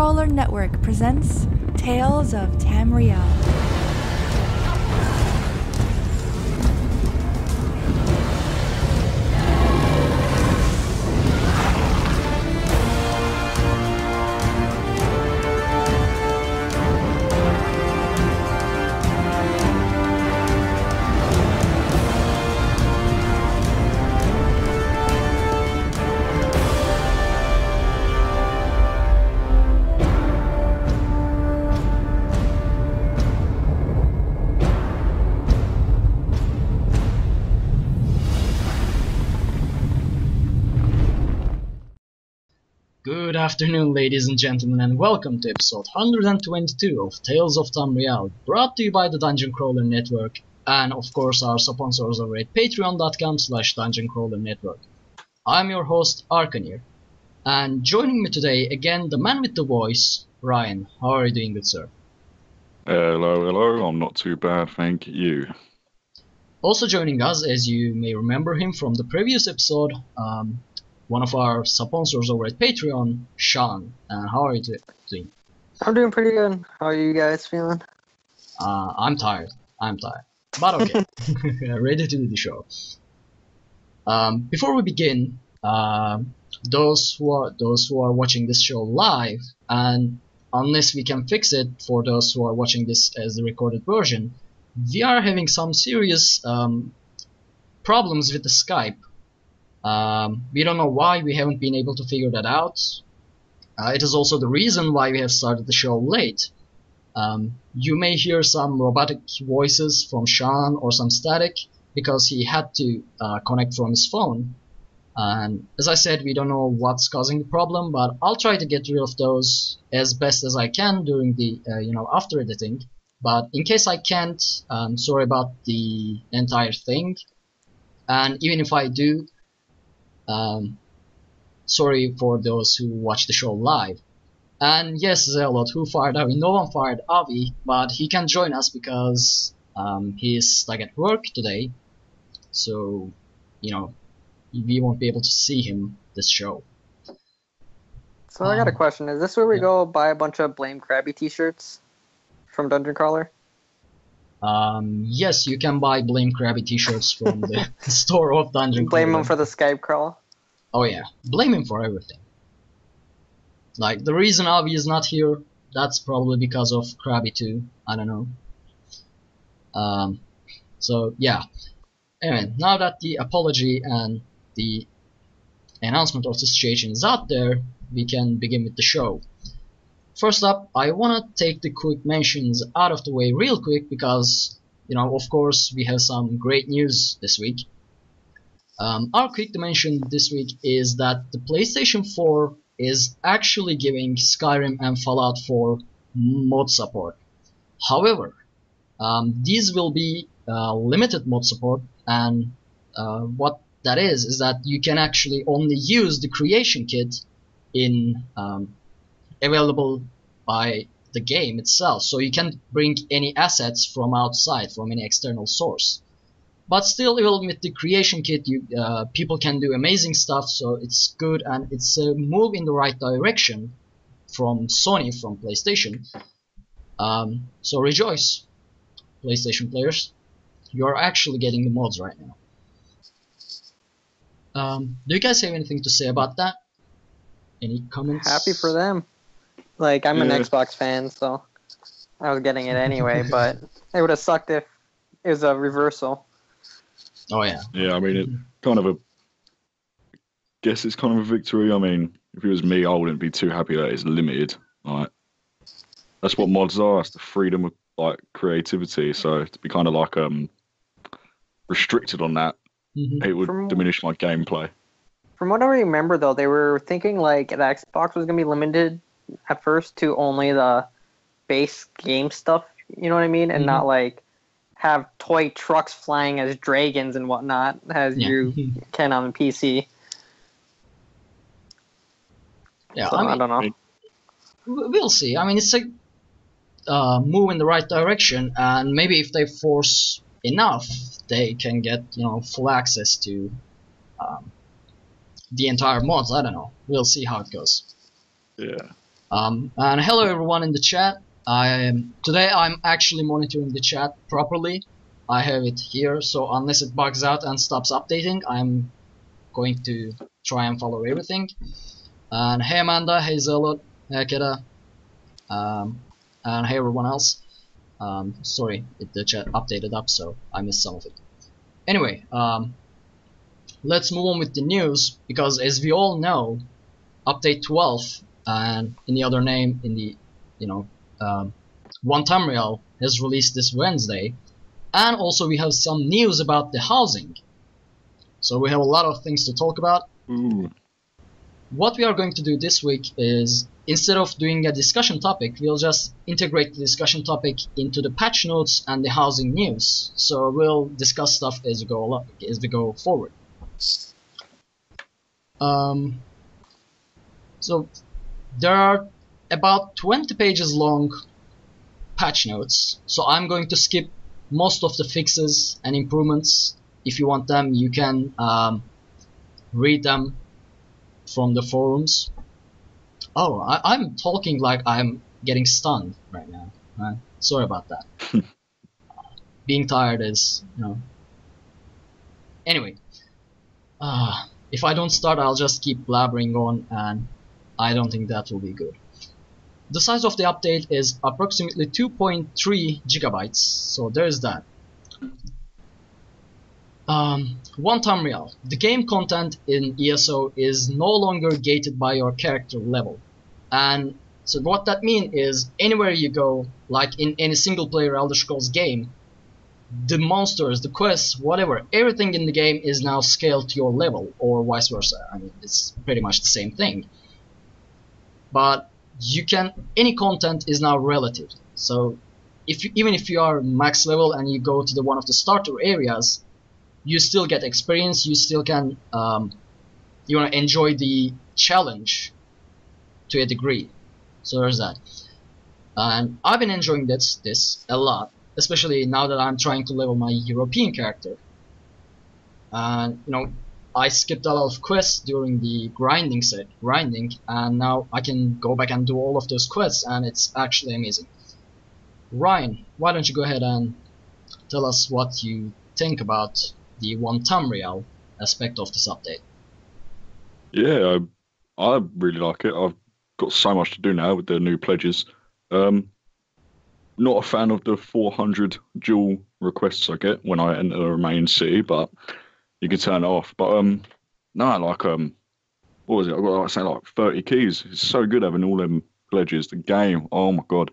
Crawler Network presents Tales of Tamriel. Good afternoon, ladies and gentlemen, and welcome to episode 122 of Tales of Tamriel, brought to you by the Dungeon Crawler Network, and of course our sponsors over at patreon.com/dungeoncrawlernetwork. I'm your host, Arkhaniir, and joining me today, again, the man with the voice, Ryan. How are you doing, good sir? Hello, I'm not too bad, thank you. Also joining us, as you may remember him from the previous episode, one of our sponsors over at Patreon, Sean. How are you doing? I'm doing pretty good. How are you guys feeling? I'm tired, but okay. Ready to do the show. Before we begin, those who are watching this show live, and unless we can fix it for those who are watching this as the recorded version, we are having some serious problems with the Skype. We don't know why. We haven't been able to figure that out. It is also the reason why we have started the show late. You may hear some robotic voices from Sean or some static because he had to connect from his phone. And as I said, we don't know what's causing the problem, but I'll try to get rid of those as best as I can during the after editing. But in case I can't, sorry about the entire thing. And even if I do, sorry for those who watch the show live. And yes, Zealot, who fired Avi? No one fired Avi, but he can join us because he is stuck at work today. So, we won't be able to see him this show. So I got a question. Is this where we go buy a bunch of Blame Krabby t-shirts from Dungeon Crawler? Yes, you can buy Blame Krabby t-shirts from the store of Dungeon Crawler. Blame him for the Skype crawl? Oh yeah, blame him for everything. Like, the reason Avi is not here, that's probably because of Krabby too, I don't know. So yeah. Anyway, now that the apology and the announcement of the situation is out there, we can begin with the show. First up, I wanna take the quick mentions out of the way real quick because, of course, we have some great news this week. Our quick mention this week is that the PlayStation 4 is actually giving Skyrim and Fallout 4 mod support. However, these will be limited mod support, and what that is that you can actually only use the creation kit in available by the game itself, so you can't bring any assets from outside, from any external source. But still, even with the creation kit, people can do amazing stuff, so it's good, and it's a move in the right direction from Sony, from PlayStation. So rejoice, PlayStation players. You're actually getting the mods right now. Do you guys have anything to say about that? Any comments? Happy for them. Like, I'm an Xbox fan, so I was getting it anyway, but it would have sucked if it was a reversal. Oh yeah. Yeah, I mean, it guess it's kind of a victory. I mean, if it was me, I wouldn't be too happy that it's limited. Like, that's what mods are. It's the freedom of creativity. So to be kind of restricted on that, it would diminish my gameplay. From what I remember, though, they were thinking the Xbox was gonna be limited at first to only the base game stuff. You know what I mean, and not have toy trucks flying as dragons and whatnot, as you can on the PC. Yeah, so, I don't know. We'll see. I mean, it's a move in the right direction, and maybe if they force enough, they can get full access to the entire mods. I don't know. We'll see how it goes. Yeah. And hello everyone in the chat. Today I'm actually monitoring the chat properly. I have it here, so unless it bugs out and stops updating, I'm going to try and follow everything. And hey Amanda, hey Zelot, hey Akira, and hey everyone else. Sorry, the chat updated up, so I missed some of it. Anyway, let's move on with the news, because as we all know, update 12, and in the other name, in the, One Tamriel has released this Wednesday, and also we have some news about the housing. So we have a lot of things to talk about. Ooh. What we are going to do this week is, instead of doing a discussion topic, we'll just integrate the discussion topic into the patch notes and the housing news. So we'll discuss stuff as we go forward. So there are about 20 pages long patch notes, so I'm going to skip most of the fixes and improvements. If you want them, you can read them from the forums. Oh, I'm talking like I'm getting stunned right now. Sorry about that. Being tired is, Anyway, if I don't start, I'll just keep blabbering on, and I don't think that will be good. The size of the update is approximately 2.3 gigabytes, so there's that. One Tamriel. The game content in ESO is no longer gated by your character level. And so what that means is, anywhere you go, like in any single player Elder Scrolls game, the monsters, the quests, whatever, everything in the game is now scaled to your level, or vice versa. I mean, it's pretty much the same thing. But any content is now relative. So even if you are max level and you go to one of the starter areas, you still get experience, you still can enjoy the challenge to a degree. So there's that. And I've been enjoying this a lot, especially now that I'm trying to level my European character. And I skipped a lot of quests during the grinding, and now I can go back and do all of those quests, and it's actually amazing. Ryan, why don't you go ahead and tell us what you think about the One Tamriel aspect of this update? Yeah, I really like it. I've got so much to do now with the new pledges. Not a fan of the 400 dual requests I get when I enter the main city, but you can turn it off. But no, like what was it? I got like 30 keys. It's so good having all them pledges. The game, oh my god,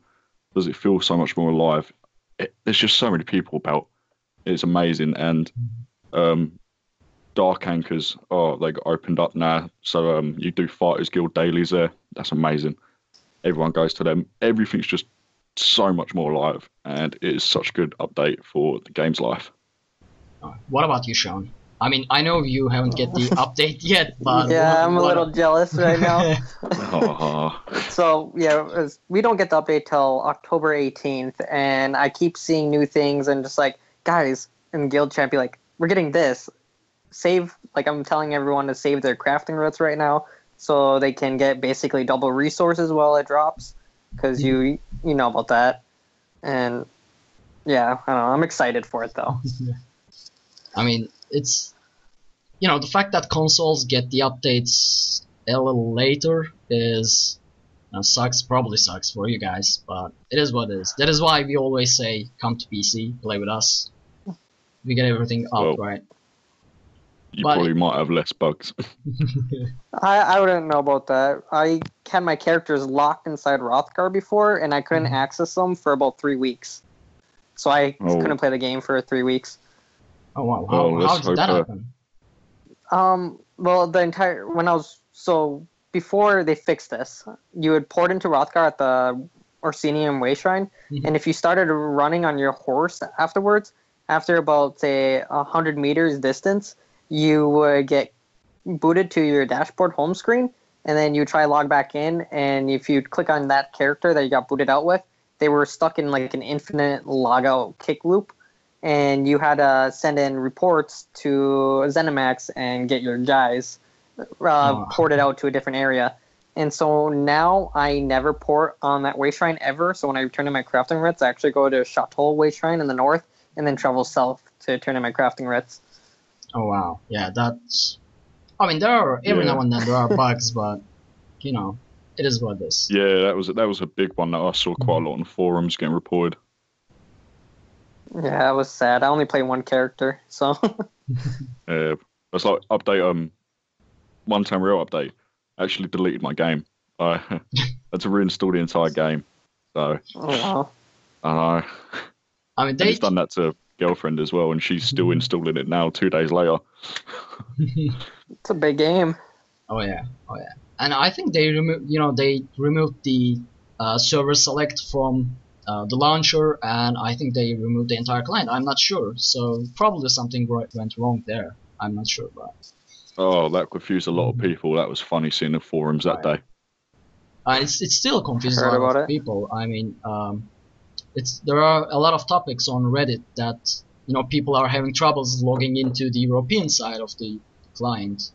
does it feel so much more alive? There's just so many people about. It's amazing. And Dark Anchors, they got opened up now. So you do Fighters Guild dailies there. That's amazing. Everyone goes to them. Everything's just so much more alive, and it is such a good update for the game's life. What about you, Sean? I mean, I know you haven't get the update yet, but yeah, I'm a little jealous right now. So yeah, we don't get the update till October 18th, and I keep seeing new things, and just like, guys in guild chat be like, we're getting this. I'm telling everyone to save their crafting routes right now, so they can get basically double resources while it drops, because you know about that. And yeah, I don't know, I'm excited for it though. I mean, it's the fact that consoles get the updates a little later is probably sucks for you guys, but it is what it is. That is why we always say, come to PC, play with us. We get everything out right. You probably might have less bugs. I wouldn't know about that. I had my characters locked inside Hrothgar before, and I couldn't access them for about 3 weeks. So I couldn't play the game for 3 weeks. Oh wow! How did that happen? Well, before they fixed this, you would port into Hrothgar at the Orsinian Way Shrine, and if you started running on your horse afterwards, after about say 100 meters distance, you would get booted to your dashboard home screen, and then you try log back in, and if you click on that character that you got booted out with, they were stuck in like an infinite logout kick loop, and you had to send in reports to ZeniMax and get your guys ported out to a different area. And so now I never port on that way shrine ever. So when I return to my crafting writs, I actually go to Shawnownu way shrine in the north and then travel south to turn in my crafting writs. Oh wow, yeah, that's. I mean, there are every now and then there are bugs, but you know, it is what it is. Yeah, that was a big one that I saw quite a lot on forums getting reported. Yeah, that was sad. I only play one character, so. Yeah, it's like update One Tamriel update. I actually deleted my game. I had to reinstall the entire game. So Oh, wow. I know. I mean, And they. he's done that to girlfriend as well, and she's still installing it now 2 days later. It's a big game. Oh yeah, and I think they removed the server select from the launcher, and I think they removed the entire client. I'm not sure, so probably something went wrong there. I'm not sure, but Oh, that confused a lot of people. That was funny seeing the forums that day. it's still confusing a Heard lot about of it. people. I mean, there are a lot of topics on Reddit that people are having troubles logging into the European side of the client.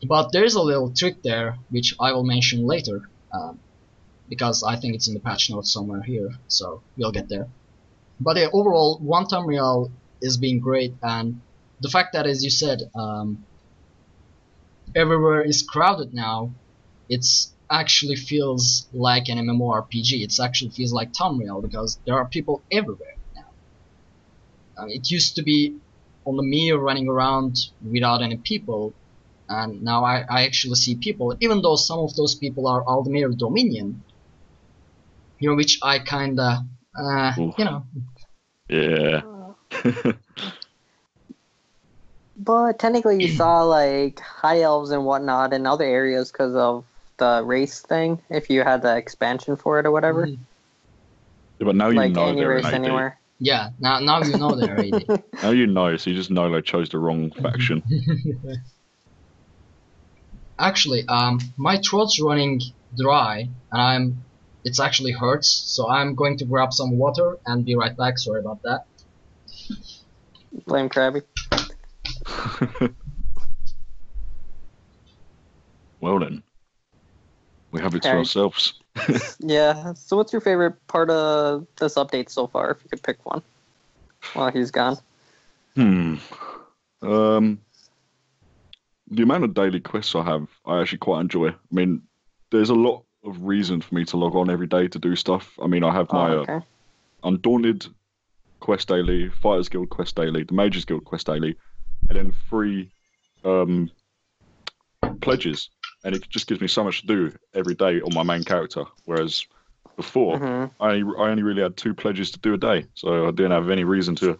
But there's a little trick there, which I will mention later, because I think it's in the patch notes somewhere here, so we'll get there. But yeah, overall, One Tamriel is being great, and the fact that, as you said, everywhere is crowded now, it's actually feels like an MMORPG. It actually feels like Tamriel, because there are people everywhere now. It used to be on the mirror running around without any people, and now I actually see people, even though some of those people are Aldemir Dominion, which I kinda, Yeah. But technically, you saw like high elves and whatnot in other areas because of the race thing. If you had the expansion for it or whatever, Mhm. Yeah, but now you like know any they're race an AD. anywhere. Yeah, now you know they're AD. Now you know, so you just know they chose the wrong faction. Actually, my throat's running dry, and it's actually hurts, so I'm going to grab some water and be right back. Sorry about that. Blame Krabby. Well then, we have it to Harry. ourselves. Yeah. So, what's your favorite part of this update so far? If you could pick one, while he's gone. The amount of daily quests I have, I actually quite enjoy. I mean, there's a lot of reason for me to log on every day to do stuff. I mean, I have my Okay. Undaunted quest daily, Fighters Guild quest daily, the Mages Guild quest daily, and then 3 pledges. And it just gives me so much to do every day on my main character. Whereas before, Mhm. I only really had 2 pledges to do a day, so I didn't have any reason to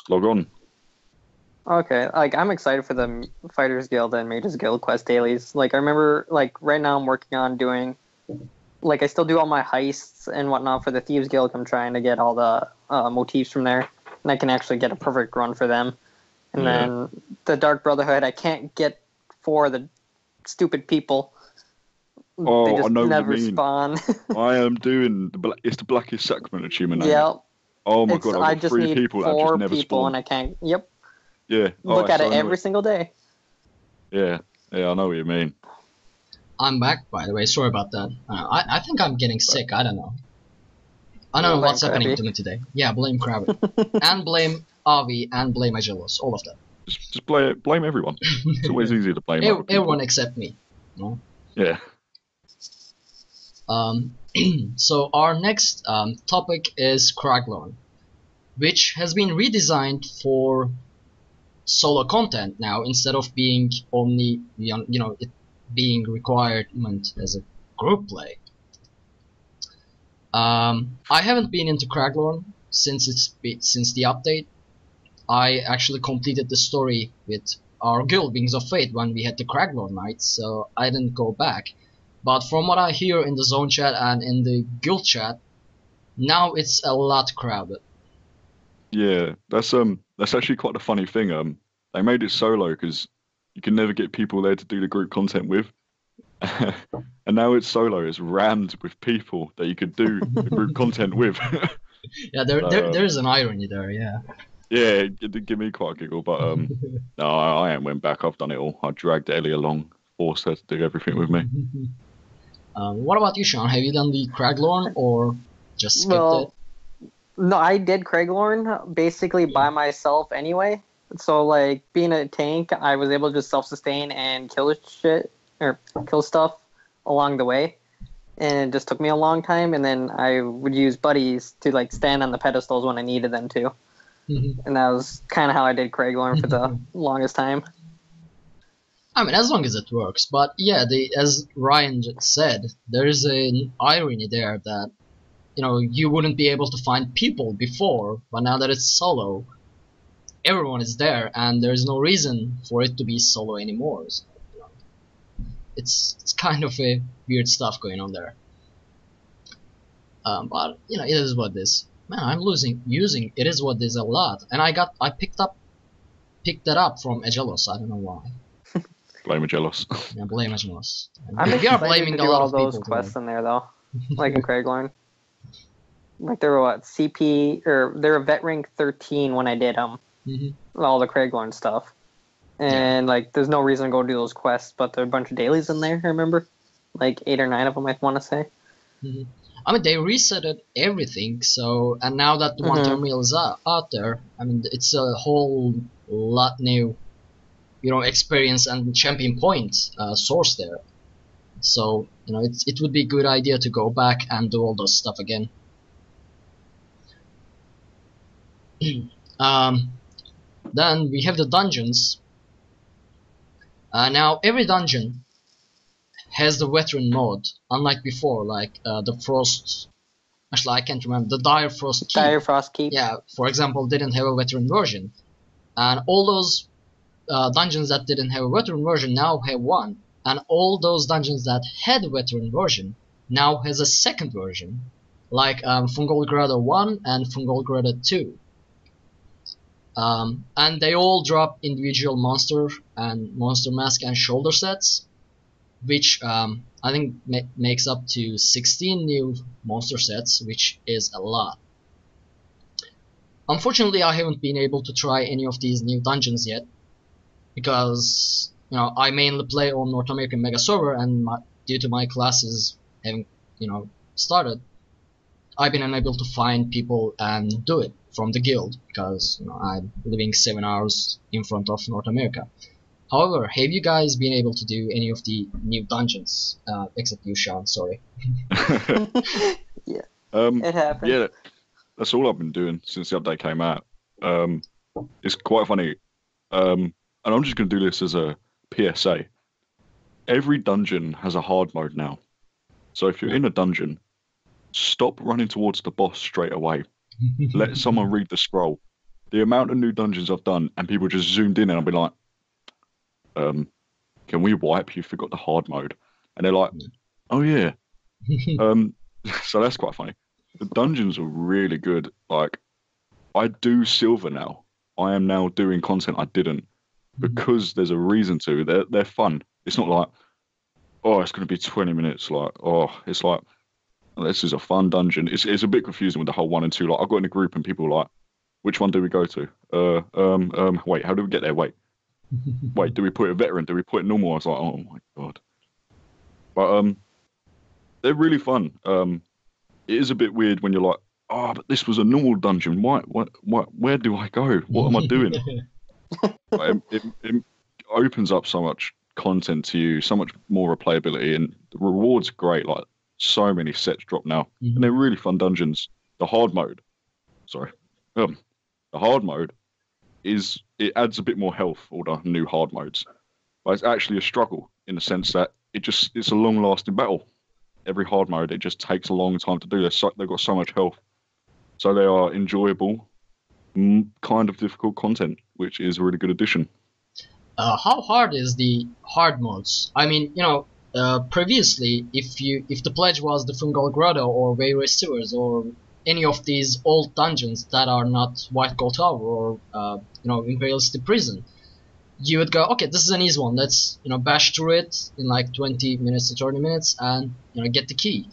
log on. Okay, like I'm excited for the Fighters Guild and Mages Guild quest dailies. Like I remember, like right now I'm working on doing, like I still do all my heists and whatnot for the Thieves Guild. I'm trying to get all the motifs from there, and I can actually get a perfect run for them. And Yeah. then the Dark Brotherhood, I can't get for the stupid people. Oh, They I just know what you never mean. spawn. I am doing it's the Blackest Sacrament achievement. ain't it? Yeah, Oh my god, I I've got just 3 need people that just 4 never people, spawn. and I can't. Yep, Yeah. look it's at so it every annoying. single day. Yeah, I know what you mean. I'm back, by the way. Sorry about that. I think I'm getting sick. I don't know. I don't know Blame what's happening Krabby. to me today. Yeah, blame Krabby. And blame Avi and blame Agelos. All of them. Just blame everyone. It's always easy to blame other people. Everyone except me. Yeah. So our next topic is Craglorn, which has been redesigned for solo content now, instead of being only it being requirement as a group play. I haven't been into Craglorn since the update. I actually completed the story with our guild, Wings of Fate, when we had the Craglorn night, so I didn't go back. But from what I hear in the zone chat and in the guild chat, now it's a lot crowded. Yeah, that's actually quite a funny thing. They made it solo because you can never get people there to do the group content with. And now it's solo, it's rammed with people that you could do the group content with. Yeah, there's an irony there, yeah. Yeah, it did give me quite a giggle, but no, I ain't went back. I've done it all. I dragged Ellie along. forced her to do everything with me. What about you, Sean? Have you done the Craglorn or just skipped Well, it? no, I did Craglorn basically by myself anyway. So like being a tank, I was able to just self-sustain and kill shit or kill stuff along the way, and it just took me a long time. And then I would use buddies to like stand on the pedestals when I needed them to, and that was kind of how I did Craglorn for the longest time. I mean, as long as it works. But yeah, as Ryan just said, there is an irony there that, you know, you wouldn't be able to find people before, but now that it's solo, everyone is there, and there's no reason for it to be solo anymore. So, you know, it's kind of a weird stuff going on there. But you know, it is what it is. Man, I'm using it is what it is a lot, and I picked that up from Agelos. I don't know why. Blame Agelos. Yeah, blame Agelos. I'm We are excited blaming to a do lot all of those people quests today. in there though, like in Craglorn. Like there were what CP or they were vet rank 13 when I did them. All the Craglorn stuff, and like there's no reason to go do those quests, but there are a bunch of dailies in there. I remember, like 8 or 9 of them. I want to say. I mean, they resetted everything, so, and now that the One Tamriel is out there, I mean, it's a whole lot new, you know, experience and champion points source there. So, you know, it would be a good idea to go back and do all those stuff again. Then we have the dungeons. Now, every dungeon has the veteran mode, unlike before, like the Frost. Actually, I can't remember. The Dire Frost Keep. Dire Frost Keep. Yeah, for example, didn't have a veteran version. And all those dungeons that didn't have a veteran version now have one. And all those dungeons that had a veteran version now has a second version. Like Fungal Grotto 1 and Fungal Grotto 2. And they all drop individual monster and monster mask and shoulder sets, which I think makes up to 16 new monster sets, which is a lot. Unfortunately, I haven't been able to try any of these new dungeons yet, because, you know, I mainly play on North American Mega Server, and due to my classes having, you know, started, I've been unable to find people and do it from the guild, because, you know, I'm living 7 hours in front of North America. However, have you guys been able to do any of the new dungeons? Except you, Sean, sorry. Yeah, it happened. Yeah, that's all I've been doing since the update came out. It's quite funny. And I'm just going to do this as a PSA. Every dungeon has a hard mode now. So if you're in a dungeon, stop running towards the boss straight away. Let someone read the scroll. The amount of new dungeons I've done, and people just zoomed in and I'll be like, can we wipe? You forgot the hard mode. And they're like, oh yeah. So that's quite funny. The dungeons are really good. Like, I do silver now. I am now doing content I didn't, because there's a reason to. They're fun. It's not like, oh, it's going to be 20 minutes. Like, oh, it's like, this is a fun dungeon. It's a bit confusing with the whole 1 and 2. Like, I got in a group and people were like, which one do we go to? Wait, how do we get there? Wait, do we put it veteran? Do we put it normal? I was like, oh my god. But they're really fun. It is a bit weird when you're like, oh, but this was a normal dungeon. Where do I go? What am I doing? It opens up so much content to you, so much more replayability, and the rewards are great. Like, so many sets drop now, and they're really fun dungeons. The hard mode it adds a bit more health, all the new hard modes, but it's actually a struggle in the sense that it's a long lasting battle. Every hard mode, it just takes a long time to do. They've got so much health, so they are enjoyable, kind of difficult content, which is a really good addition. How hard is the hard modes? I mean, you know, previously, if the pledge was the Fungal Grotto or Wayward Sewers or any of these old dungeons that are not White Gold Tower or you know, Imperial City Prison, you would go, okay, this is an easy one. Let's, you know, bash through it in like 20 minutes to 30 minutes and, you know, get the key.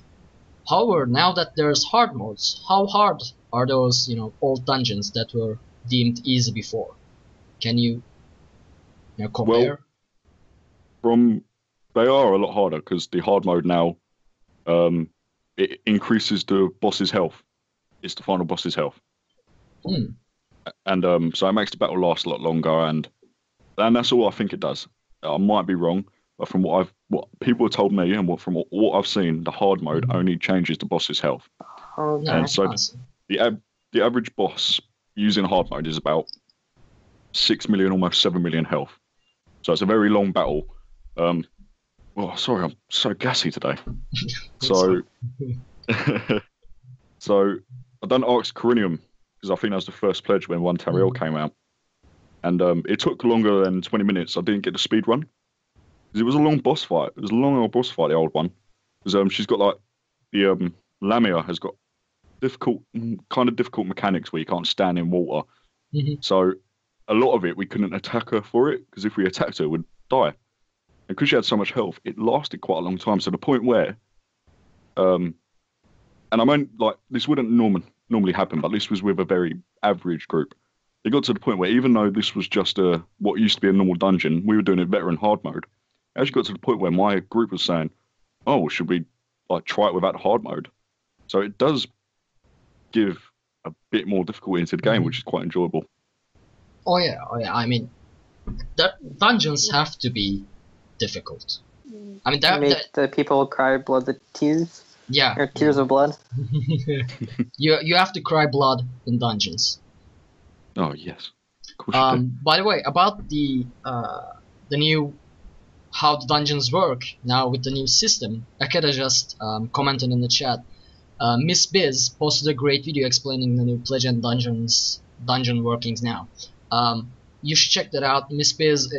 However, now that there's hard modes, how hard are those, you know, old dungeons that were deemed easy before? Can you know, compare? Well, from they are a lot harder because the hard mode now, it increases the boss's health. It's the final boss's health. Hmm. And so it makes the battle last a lot longer, and that's all I think it does. I might be wrong, but from what people have told me and from what I've seen, the hard mode only changes the boss's health. Okay. And so Awesome. the average boss using hard mode is about 6 million, almost 7 million health. So it's a very long battle. Oh, sorry, I'm so gassy today. So, so I done Arkhaniir because I think that was the first pledge when One Tamriel came out, and it took longer than 20 minutes. I didn't get the speed run because it was a long boss fight. It was a long old boss fight, the old one. Because she's got like the Lamia has got kind of difficult mechanics where you can't stand in water. So a lot of it we couldn't attack her for it because if we attacked her, we'd die. And because she had so much health, it lasted quite a long time. So the point where, and I mean, like, this wouldn't normally happen, but this was with a very average group. It got to the point where even though this was just what used to be a normal dungeon, we were doing it veteran hard mode. It actually got to the point where my group was saying, "Oh, should we like try it without the hard mode?" So it does give a bit more difficulty into the game, which is quite enjoyable. Oh yeah. I mean, the dungeons have to be difficult. I mean, Make the people cry blood the tears. Yeah. Or tears of blood. you have to cry blood in dungeons. Oh yes. Of course you do. By the way, about the new how the dungeons work now with the new system, Akeda just commented in the chat. Miss Biz posted a great video explaining the new pledge and dungeon workings now. You should check that out. Miss Biz,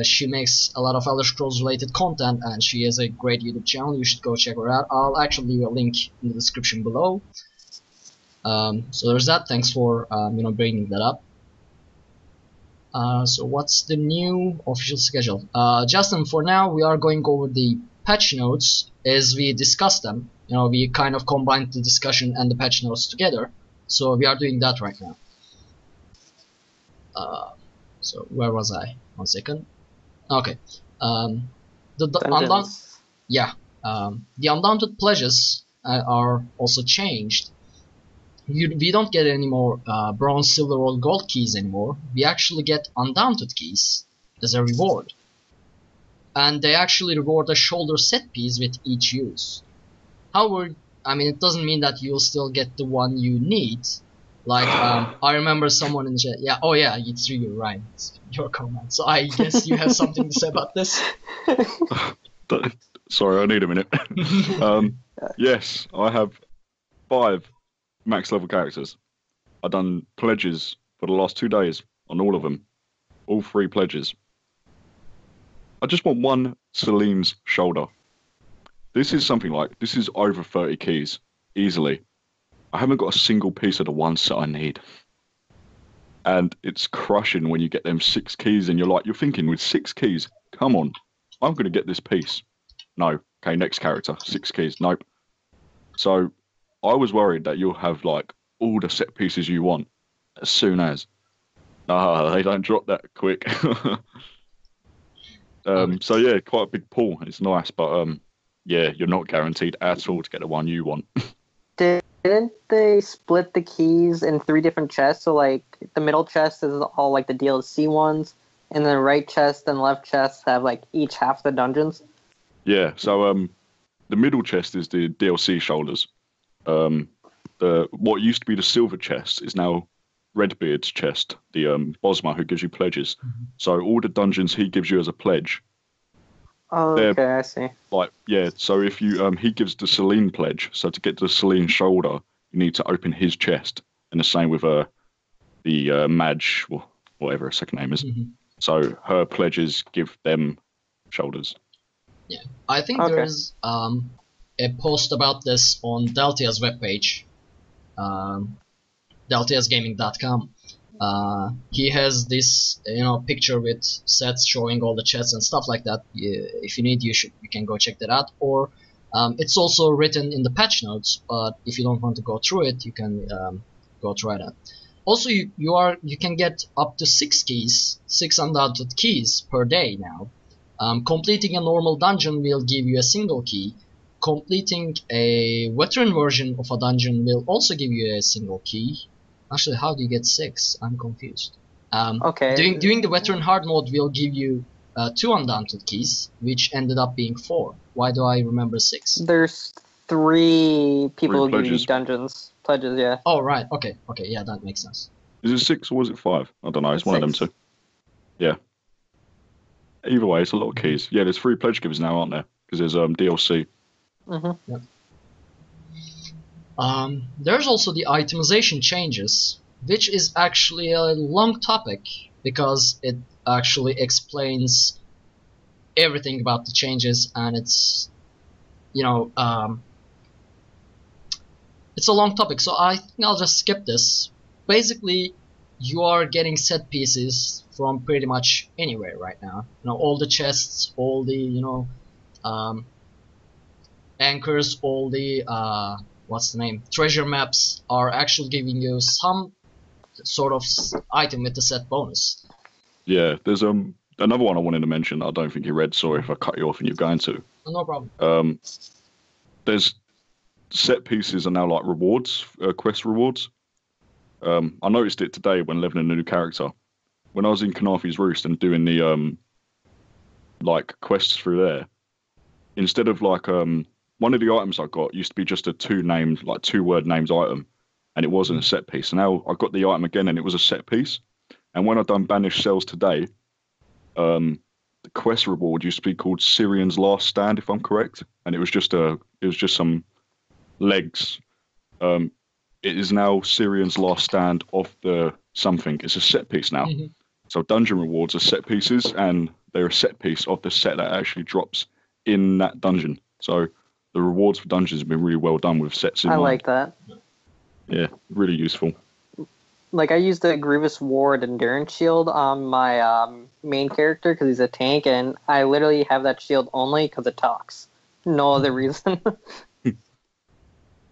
she makes a lot of Elder Scrolls related content, and she has a great YouTube channel. You should go check her out. I'll actually leave a link in the description below. So there's that. Thanks for bringing that up. So what's the new official schedule? Justin, for now we are going over the patch notes as we discussed them. We kind of combined the discussion and the patch notes together. So we are doing that right now. So where was I? 1 second. Okay. The undaunted pledges are also changed. We don't get any more bronze, silver, or gold keys anymore. We actually get undaunted keys as a reward, and they actually reward a shoulder set piece with each use. However, I mean, it doesn't mean that you'll still get the one you need. Like, I remember someone in the chat. Yeah, oh yeah, it's really right. It's your comment. So I guess you have something to say about this. Sorry, I need a minute. Yes, I have 5 max level characters. I've done pledges for the last 2 days on all of them. All 3 pledges. I just want 1 Celine's shoulder. This is something like, this is over 30 keys, easily. I haven't got a single piece of the ones that I need. And it's crushing when you get them 6 keys and you're thinking with 6 keys, come on, I'm going to get this piece. No. Okay, next character, 6 keys, nope. So I was worried that you'll have like all the set pieces you want as soon as. They don't drop that quick. So yeah, quite a big pool. It's nice, but yeah, you're not guaranteed at all to get the one you want. Didn't they split the keys in 3 different chests? So like the middle chest is all like the DLC ones, and the right chest and left chest have like each half the dungeons. Yeah. So the middle chest is the DLC shoulders. What used to be the silver chest is now Redbeard's chest, the Bosma who gives you pledges. So all the dungeons he gives you as a pledge. Oh, okay, I see. Like, yeah, so if you he gives the Celine pledge, so to get the Celine shoulder, you need to open his chest, and the same with the Madge, or whatever her second name is. So her pledges give them shoulders. Yeah, I think there is a post about this on Deltia's webpage, deltiasgaming.com. He has this picture with sets showing all the chests and stuff like that. If you need, you can go check that out. Or it's also written in the patch notes, but if you don't want to go through it, you can go try that. Also, you can get up to 6 keys, 6 undaunted keys per day now. Completing a normal dungeon will give you a single key. Completing a veteran version of a dungeon will also give you a single key. Actually, how do you get 6? I'm confused. Okay. Doing the veteran hard mode will give you 2 undaunted keys, which ended up being 4. Why do I remember 6? There's 3 people who give you pledges. dungeons. Pledges, yeah. Oh, right. Okay, yeah, that makes sense. Is it 6 or was it 5? I don't know. It's one of them 6. two. Yeah. Either way, it's a lot of keys. Yeah, there's 3 pledge givers now, aren't there? Because there's DLC. Mm-hmm. Yep. There's also the itemization changes, which is actually a long topic because it actually explains everything about the changes, and it's, you know, it's a long topic, so I think I'll just skip this. Basically, you are getting set pieces from pretty much anywhere right now. You know, all the chests, all the, you know, anchors, all the what's the name, treasure maps are actually giving you some sort of item with the set bonus. Yeah, there's another one I wanted to mention that I don't think you read. Sorry if I cut you off and you're going to. No problem. There's set pieces are now like rewards, quest rewards. I noticed it today when leveling a new character. When I was in Kanafi's Roost and doing the like quests through there, instead of like one of the items I got used to be just a 2-word names item, and it wasn't a set piece. So now I got the item again and it was a set piece. And when I done Banished Cells today, the quest reward used to be called Syrian's Last Stand, if I'm correct, and it was just some legs. It is now Syrian's Last Stand of the something. It's a set piece now. Mm-hmm. So dungeon rewards are set pieces, and they're a set piece of the set that actually drops in that dungeon. So the rewards for dungeons have been really well done with sets in mind. I like that. Yeah, really useful. Like, I used the Grievous Ward Endurance Shield on my main character because he's a tank, and I literally have that shield only because it talks. No other reason.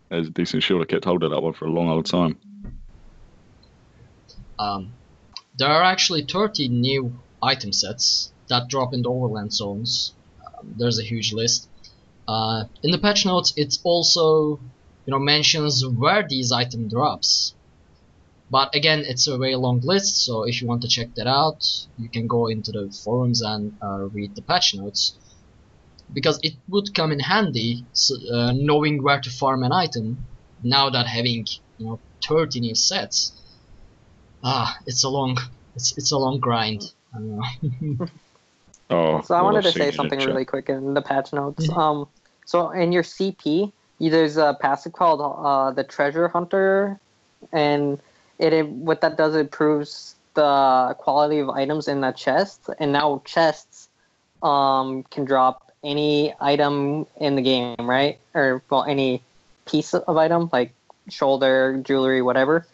There's a decent shield. I kept hold of that one for a long old time. There are actually 30 new item sets that drop in the overland zones. There's a huge list. In the patch notes, it also, you know, mentions where these item drops. But again, it's a very long list, so if you want to check that out, you can go into the forums and read the patch notes. Because it would come in handy, knowing where to farm an item, now that having, you know, 30 new sets. It's a long grind. I don't know. Oh, So I well, wanted I've to seen say it in something chat. really quick in the patch notes. So in your CP, there's a passive called the Treasure Hunter, and what that does, it improves the quality of items in the chest, and now chests can drop any item in the game, right? Or, well, any piece of item, like shoulder, jewelry, whatever.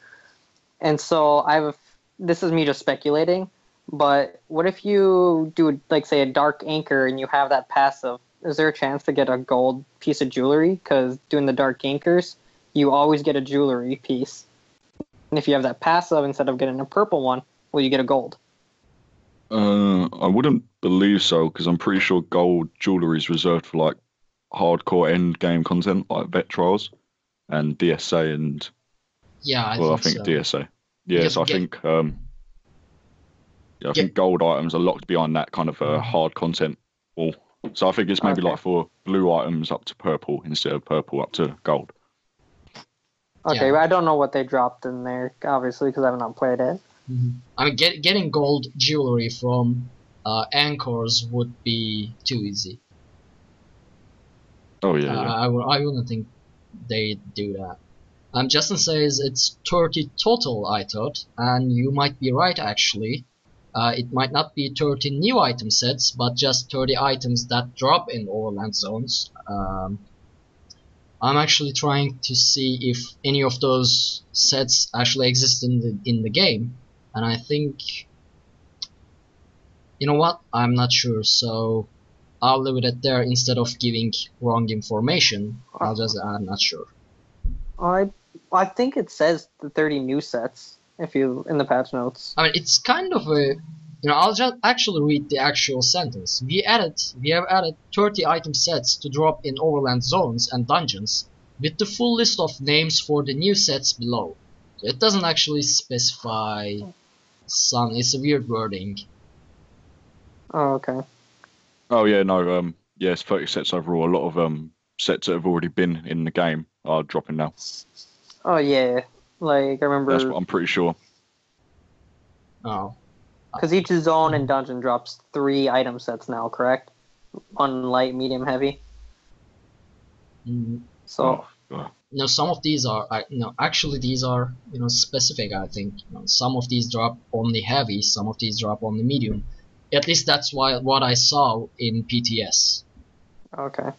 And so this is me just speculating, but what if you do, like, say, a Dark Anchor and you have that passive? Is there a chance to get a gold piece of jewelry? Because doing the Dark Anchors, you always get a jewelry piece. And if you have that passive, instead of getting a purple one, will you get a gold? I wouldn't believe so, because I'm pretty sure gold jewelry is reserved for like hardcore end game content, like vet trials and DSA and Yeah, I I think think so. DSA. Yeah, Because so I think gold items are locked behind that kind of hard content wall. So I think it's maybe Okay. like for blue items up to purple instead of purple up to gold. Okay, Yeah. but I don't know what they dropped in there, obviously, because I have not played it. I mean, getting gold jewelry from anchors would be too easy. Oh yeah, I wouldn't think they'd do that. Justin says it's 30 total, I thought, and you might be right actually. It might not be 30 new item sets, but just 30 items that drop in overland zones. I'm actually trying to see if any of those sets actually exist in the game, and I think, you know what, I'm not sure, so I'll leave it at there instead of giving wrong information. I'm not sure. I think it says the 30 new sets if you in the patch notes. I mean, it's kind of a I'll just actually read the actual sentence. We have added 30 item sets to drop in overland zones and dungeons, with the full list of names for the new sets below. So it doesn't actually specify some. It's a weird wording. Oh, okay. Oh yeah, no. Yeah, it's 30 sets overall. A lot of sets that have already been in the game are dropping now. Oh yeah, like I remember. That's what I'm pretty sure. Oh. Because each zone and dungeon drops 3 item sets now, correct? 1 light, medium, heavy. So. No, some of these are, actually these are, specific. I think some of these drop only heavy, some of these drop only medium. At least that's what I saw in PTS. Okay.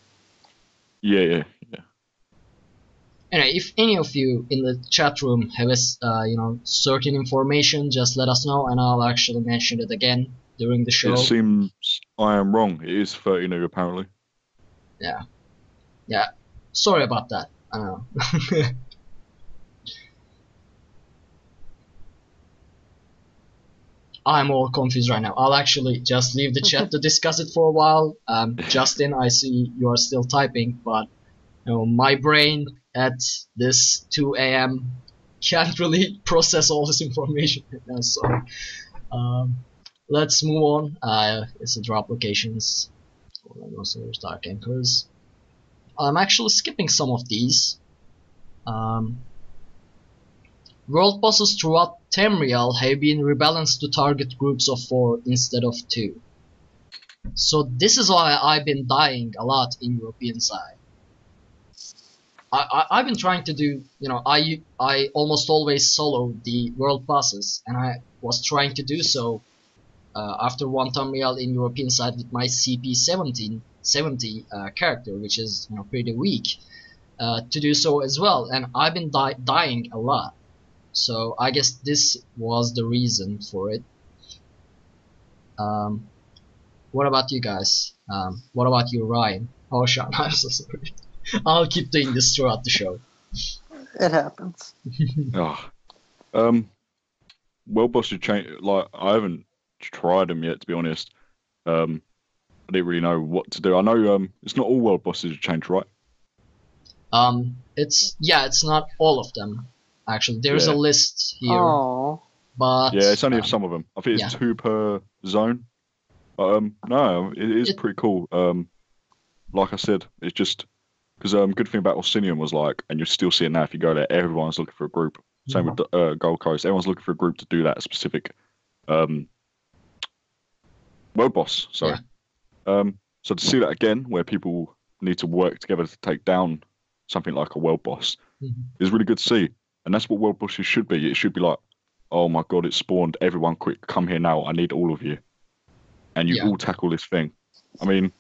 Yeah. Anyway, if any of you in the chat room have certain information, just let us know, and I'll actually mention it again during the show. It seems I am wrong. It is 30 new apparently. Yeah. Sorry about that. I don't know. I'm all confused right now. I'll actually just leave the chat to discuss it for a while. Justin, I see you are still typing, but my brain at this 2 a.m. can't really process all this information right now, so let's move on. It's the drop locations. There's Dark Anchors. I'm actually skipping some of these. World bosses throughout Tamriel have been rebalanced to target groups of 4 instead of 2. So this is why I've been dying a lot in European side. I've been trying to do, I almost always solo the world bosses, and I was trying to do so after One Tamriel in European side with my CP 70 character, which is pretty weak, to do so as well, and I've been dying a lot. So I guess this was the reason for it. What about you guys? What about you, Ryan? Oh, Sean, I'm so sorry. I'll keep doing this throughout the show. It happens. World bosses change. Like, I haven't tried them yet, to be honest. I didn't really know what to do. I know it's not all world bosses change, right? It's not all of them. Actually, there's a list here. Oh. But yeah, it's only some of them. I think it's 2 per zone. No, it is pretty cool. Like I said, it's just because good thing about Orsinium was like, and you still see it now if you go there, everyone's looking for a group. Same with Gold Coast, everyone's looking for a group to do that specific world boss. Sorry. Yeah. So to see that again, where people need to work together to take down something like a world boss, is really good to see. And that's what world bosses should be. It should be like, oh my god, it spawned, everyone quick, come here now, I need all of you. And you all tackle this thing. I mean,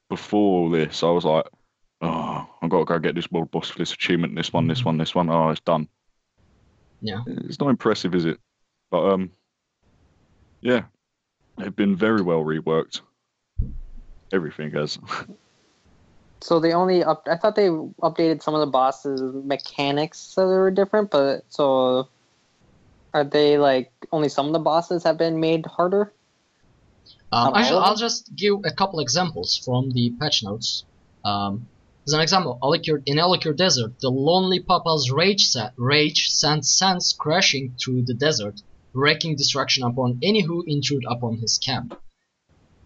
before this, I was like, oh, I've got to go get this world boss for this achievement, this one, oh, it's done. Yeah. It's not impressive, is it? But, yeah, they've been very well reworked. Everything has. So they only I thought they updated some of the bosses' mechanics so they were different, but so are they like only some of the bosses have been made harder? I'll just give a couple examples from the patch notes. As an example, in Alikir Desert, the Lonely Papa's rage sends sands crashing through the desert, wreaking destruction upon any who intrude upon his camp.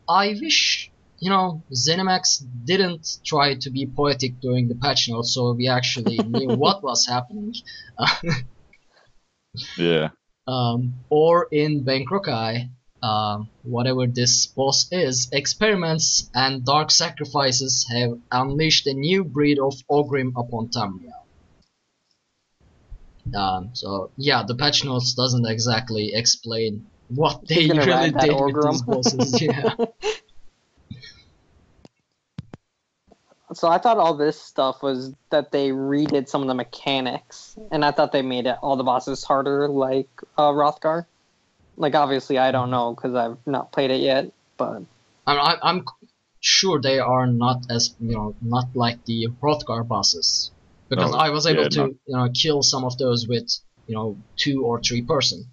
I wish, ZeniMax didn't try to be poetic during the patch notes, so we actually knew what was happening. Yeah. Or in Bankrokai, whatever this boss is, experiments and dark sacrifices have unleashed a new breed of Ogrim upon Tamriel. So yeah, the patch notes doesn't exactly explain what they really did with these bosses. Yeah. So I thought all this stuff was that they redid some of the mechanics, and I thought they made all the bosses harder, like Hrothgar. Like, obviously, I don't know because I've not played it yet, but I'm sure they are not as not like the Hrothgar bosses, because I was able to kill some of those with 2 or 3 person.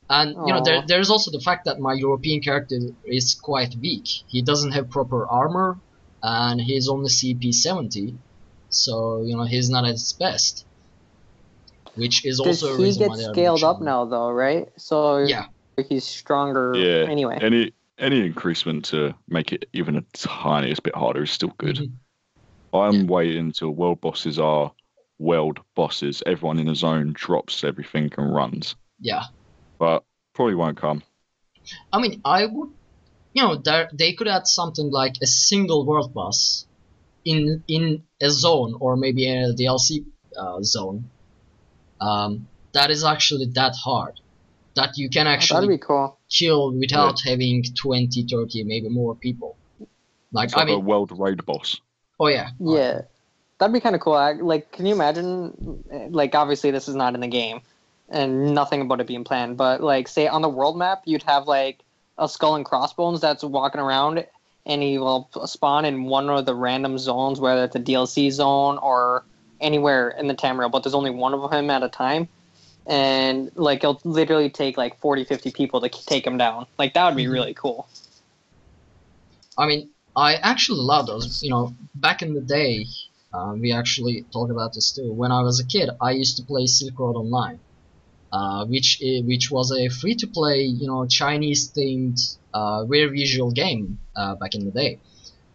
And Aw. there's also the fact that my European character is quite weak. He doesn't have proper armor, and he's only CP 70, so he's not at his best. Which is Does also a he reason get why they are scaled up challenging. now, though, right? So Yeah, he's stronger Yeah. anyway. Any increasement to make it even a tiniest bit harder is still good. Mhm. I'm waiting until world bosses are world bosses. Everyone in the zone drops everything and runs. yeah. But probably won't come. I mean, I would, they could add something like a single world boss in a zone, or maybe in a DLC zone. That is actually that hard, that you can That'd actually be cool. kill without having 20, 30, maybe more people. Like, It's I like a mean, world raid boss. oh yeah. Yeah, that'd be kind of cool. Like, can you imagine? Like, obviously, this is not in the game, and nothing about it being planned. But like, say on the world map, you'd have like a skull and crossbones that's walking around, and he will spawn in one of the random zones, whether it's a DLC zone or anywhere in the Tamriel. But there's only one of him at a time, and like it'll literally take like 40, 50 people to take him down. Like, that would be Mhm. really cool. I mean, I actually love those. Back in the day, we actually talked about this too. When I was a kid, I used to play Silk Road Online, which was a free-to-play, Chinese themed, very visual game back in the day,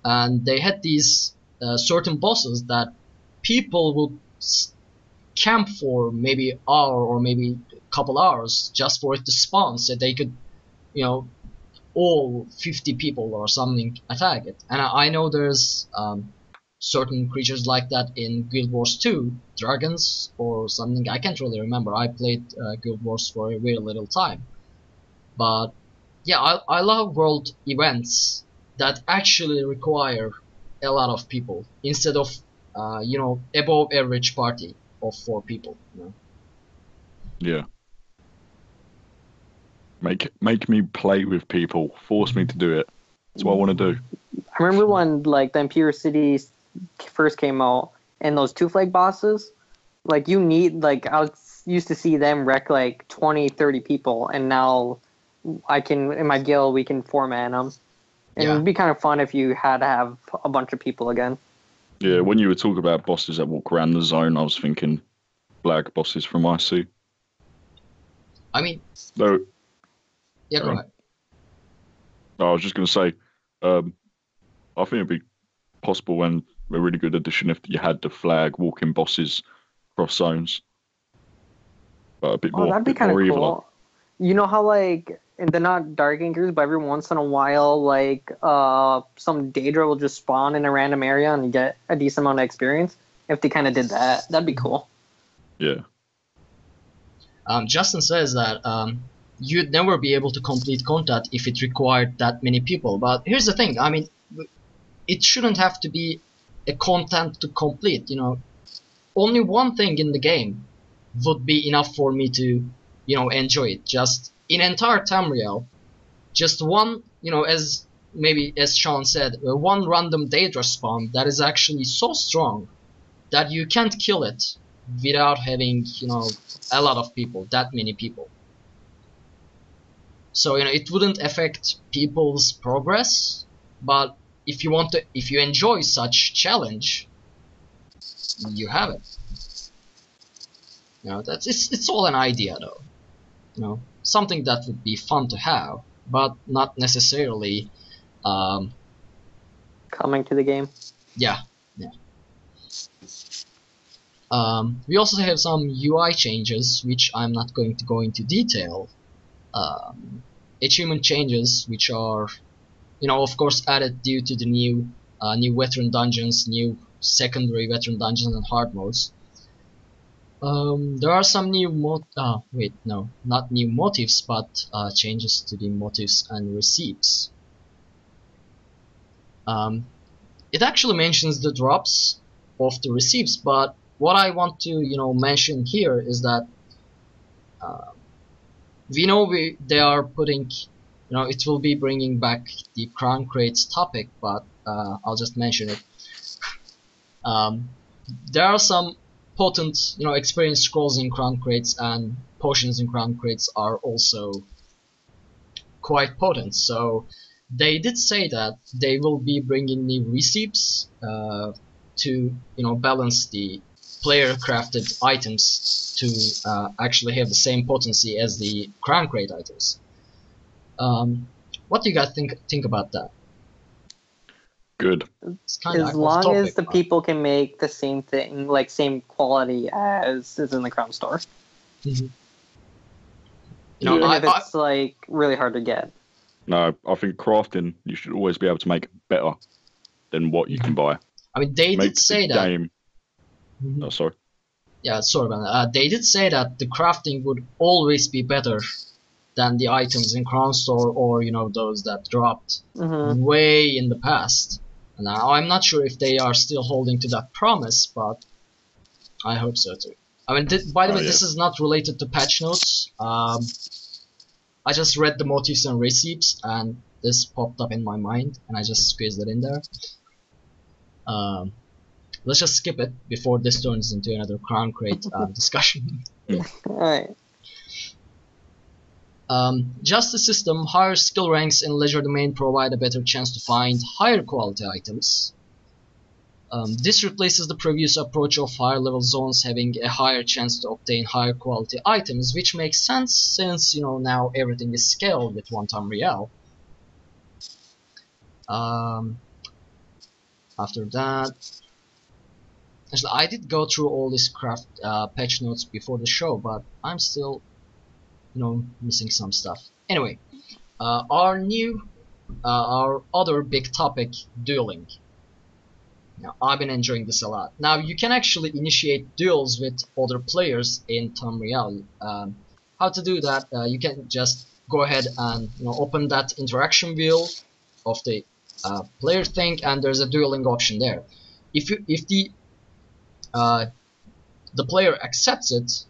and they had these certain bosses that people would camp for maybe hour or maybe a couple hours just for it to spawn, so they could, all 50 people or something attack it. And I know there's certain creatures like that in Guild Wars 2, dragons or something. I can't really remember. I played Guild Wars for a very little time. But yeah, I love world events that actually require a lot of people instead of above average party of 4 people. Yeah. Make me play with people. Force me to do it. That's what I want to do. I remember when like the Imperial Cities first came out, and those two flag bosses, like you need like I was used to see them wreck like 20, 30 people, and now I can in my guild we can format them, and Yeah. it'd be kind of fun if you had to have a bunch of people again. Yeah, when you were talking about bosses that walk around the zone, I was thinking flag bosses from IC. I mean, Though yeah, go ahead. I was just going to say, I think it'd be possible and a really good addition if you had the flag walking bosses cross zones. But a bit more, That'd be bit kind of more evil. cool. You know how like they're not dark anchors, but every once in a while, like some Daedra will just spawn in a random area and you get a decent amount of experience. If they kind of did that, that'd be cool. Yeah. Justin says that you'd never be able to complete content if it required that many people. But here's the thing, I mean, it shouldn't have to be a content to complete, Only one thing in the game would be enough for me to, enjoy it. Just in entire Tamriel, just one, as Sean said, one random Daedra spawn that is actually so strong that you can't kill it without having, a lot of people, that many people. So, it wouldn't affect people's progress, but if you enjoy such challenge, you have it. It's all an idea though. Something that would be fun to have, but not necessarily, Coming to the game. yeah. We also have some UI changes, which I'm not going to go into detail. Achievement changes, which are, of course, added due to the new veteran dungeons, new secondary veteran dungeons and hard modes. There are some new not new motives, but changes to the motives and receipts. It actually mentions the drops of the receipts, but what I want to mention here is that we know they are putting, it will be bringing back the crown crates topic, but I'll just mention it. There are some potent experience scrolls in crown crates and potions in crown crates are also quite potent. So they did say that they will be bringing new recipes to balance the player crafted items to actually have the same potency as the crown crate items. What do you guys think about that? Good. It's kinda As long off-topic, as the but- people can make the same thing, like same quality as is in the Crown Store. Mhm. Even if it's like really hard to get. No, I think crafting, you should always be able to make better than what you can buy. I mean, they Make did say the that. game. Mhm. Oh, sorry. Yeah, sorry about that. They did say that the crafting would always be better than the items in Crown Store or those that dropped Mm-hmm. way in the past. Now I'm not sure if they are still holding to that promise, but I hope so too. I mean, by the way, yeah. this is not related to patch notes. I just read the motifs and recipes, and this popped up in my mind, and I just squeezed it in there. Let's just skip it before this turns into another crown crate discussion. Alright. Justice system, higher skill ranks in leisure domain provide a better chance to find higher quality items. This replaces the previous approach of higher level zones having a higher chance to obtain higher quality items, which makes sense since now everything is scaled with One Tamriel. After that, actually I did go through all these craft patch notes before the show, but I'm still missing some stuff. Anyway, our other big topic, dueling. Now, I've been enjoying this a lot. Now, you can actually initiate duels with other players in Tamriel. How to do that? You can just go ahead and open that interaction wheel of the player thing, and there's a dueling option there. If the player accepts it,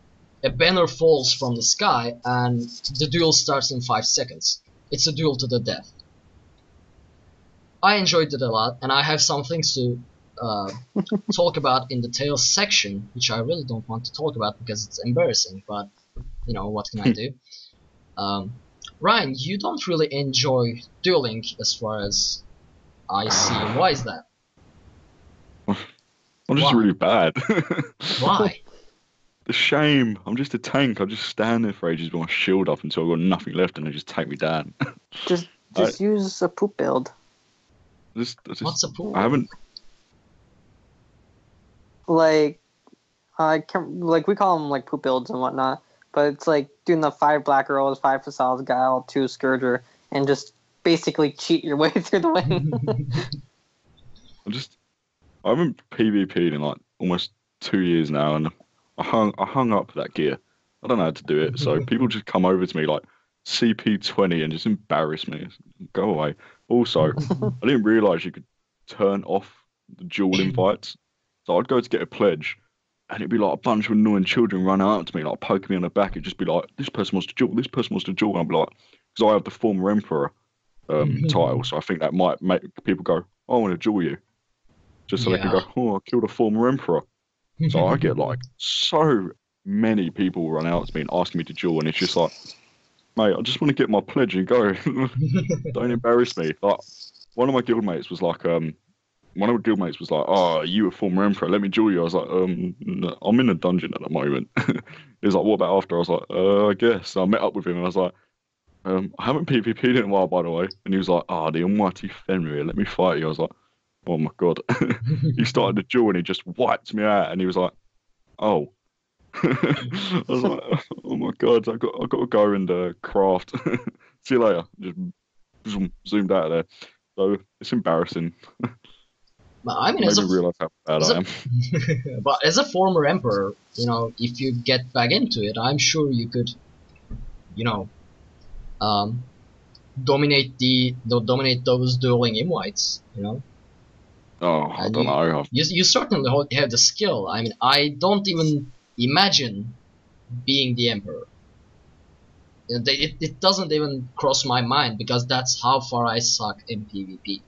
a banner falls from the sky, and the duel starts in 5 seconds. It's a duel to the death. I enjoyed it a lot, and I have some things to talk about in the Tales section, which I really don't want to talk about because it's embarrassing, but what can I do? Ryan, you don't really enjoy dueling as far as I see. Why is that? I'm just Why? really bad. Why? The shame. I'm just a tank. I just stand there for ages with my shield up until I've got nothing left and they just take me down. Just use a poop build. What's a pool? I haven't. Like, we call them like poop builds and whatnot, but it's like doing the 5 black arrows, 5 facades, guile, 2 scourger, and just basically cheat your way through the win. I haven't PvP'd in like almost 2 years now, and I hung up that gear. I don't know how to do it, so people just come over to me like CP20 and just embarrass me. Go away. Also, I didn't realise you could turn off the duel invites. So I'd go to get a pledge, and it'd be like a bunch of annoying children run out to me, like poking me on the back. It'd just be like, this person wants to duel, this person wants to duel. And I'd be like, because I have the former emperor title, so I think that might make people go, I want to duel you. Just so they can go, oh, I killed a former emperor. So I get like so many people run out to me and asking me to duel, and it's just like, mate, I just want to get my pledge and go. Don't embarrass me. Like, one of my guildmates was like, oh, you a former emperor, let me duel you. I was like, no, I'm in a dungeon at the moment. He was like, what about after? I was like, I guess. So I met up with him and I was like, I haven't PvP'd in a while, by the way. And he was like, the almighty Fenrir, let me fight you. I was like, oh my god. He started the duel and he just wiped me out and he was like, oh. I was like, oh my god, I got to go and craft. See you later. Just zoomed out of there. So it's embarrassing. But I mean, Made me realise how bad I am. But as a former emperor, if you get back into it, I'm sure you could, dominate those dueling invites. Oh, I don't know. You certainly have the skill. I mean, I don't even imagine being the emperor. It doesn't even cross my mind because that's how far I suck in PvP.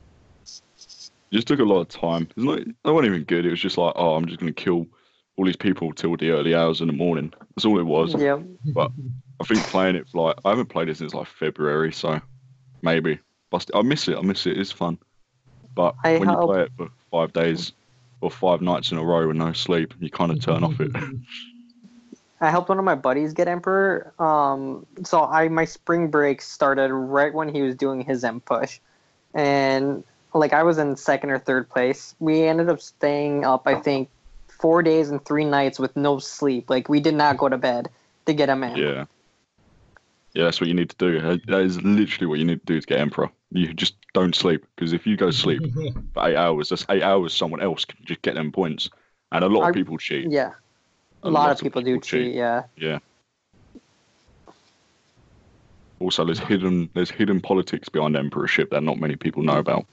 It just took a lot of time. They weren't even good. It was just like, I'm just going to kill all these people till the early hours in the morning. That's all it was. Yeah. But I think playing it for like I haven't played it since like February, so maybe. But I miss it. I miss it. It's fun. But I when you hope- play it for 5 days or 5 nights in a row with no sleep, you kind of turn off it. I helped one of my buddies get Emperor. So my spring break started right when he was doing his M push, and like I was in second or third place. We ended up staying up, I think, 4 days and 3 nights with no sleep. Like we did not go to bed to get him in. Yeah. Yeah, that's what you need to do. That is literally what you need to do to get Emperor. You just don't sleep, because if you go sleep for 8 hours, that's 8 hours someone else can just get them points. And a lot of people cheat. Yeah, a lot of people do cheat. Yeah. Yeah. Also, there's hidden politics behind Emperorship that not many people know about.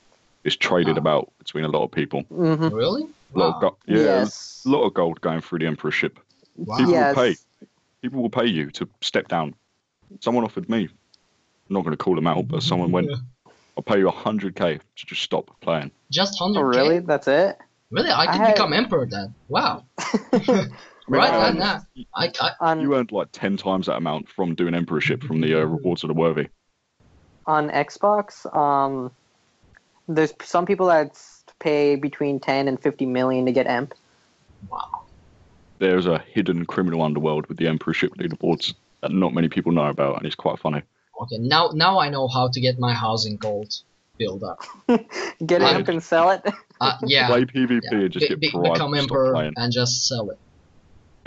It's traded about between a lot of people. Mm-hmm. Really? A lot of Yes. a lot of gold going through the Emperorship. Wow. People Yes. will pay. People will pay you to step down. Someone offered me. I'm not going to call them out, but someone went, "I'll pay you 100k to just stop playing." Just Oh, 100k? really? That's it? Really? I could had- become emperor then. Wow. Right now, You earned like 10 times that amount from doing Emperorship from the rewards of the worthy. On Xbox, there's some people that pay between 10 and 50 million to get Emp. wow. There's a hidden criminal underworld with the Emperorship leaderboards that not many people know about, and it's quite funny. Okay, now I know how to get my housing gold build up. Get I'm- Emp and sell it. Yeah. Play PvP yeah. and just get bribed become to stop emperor playing. and just sell it.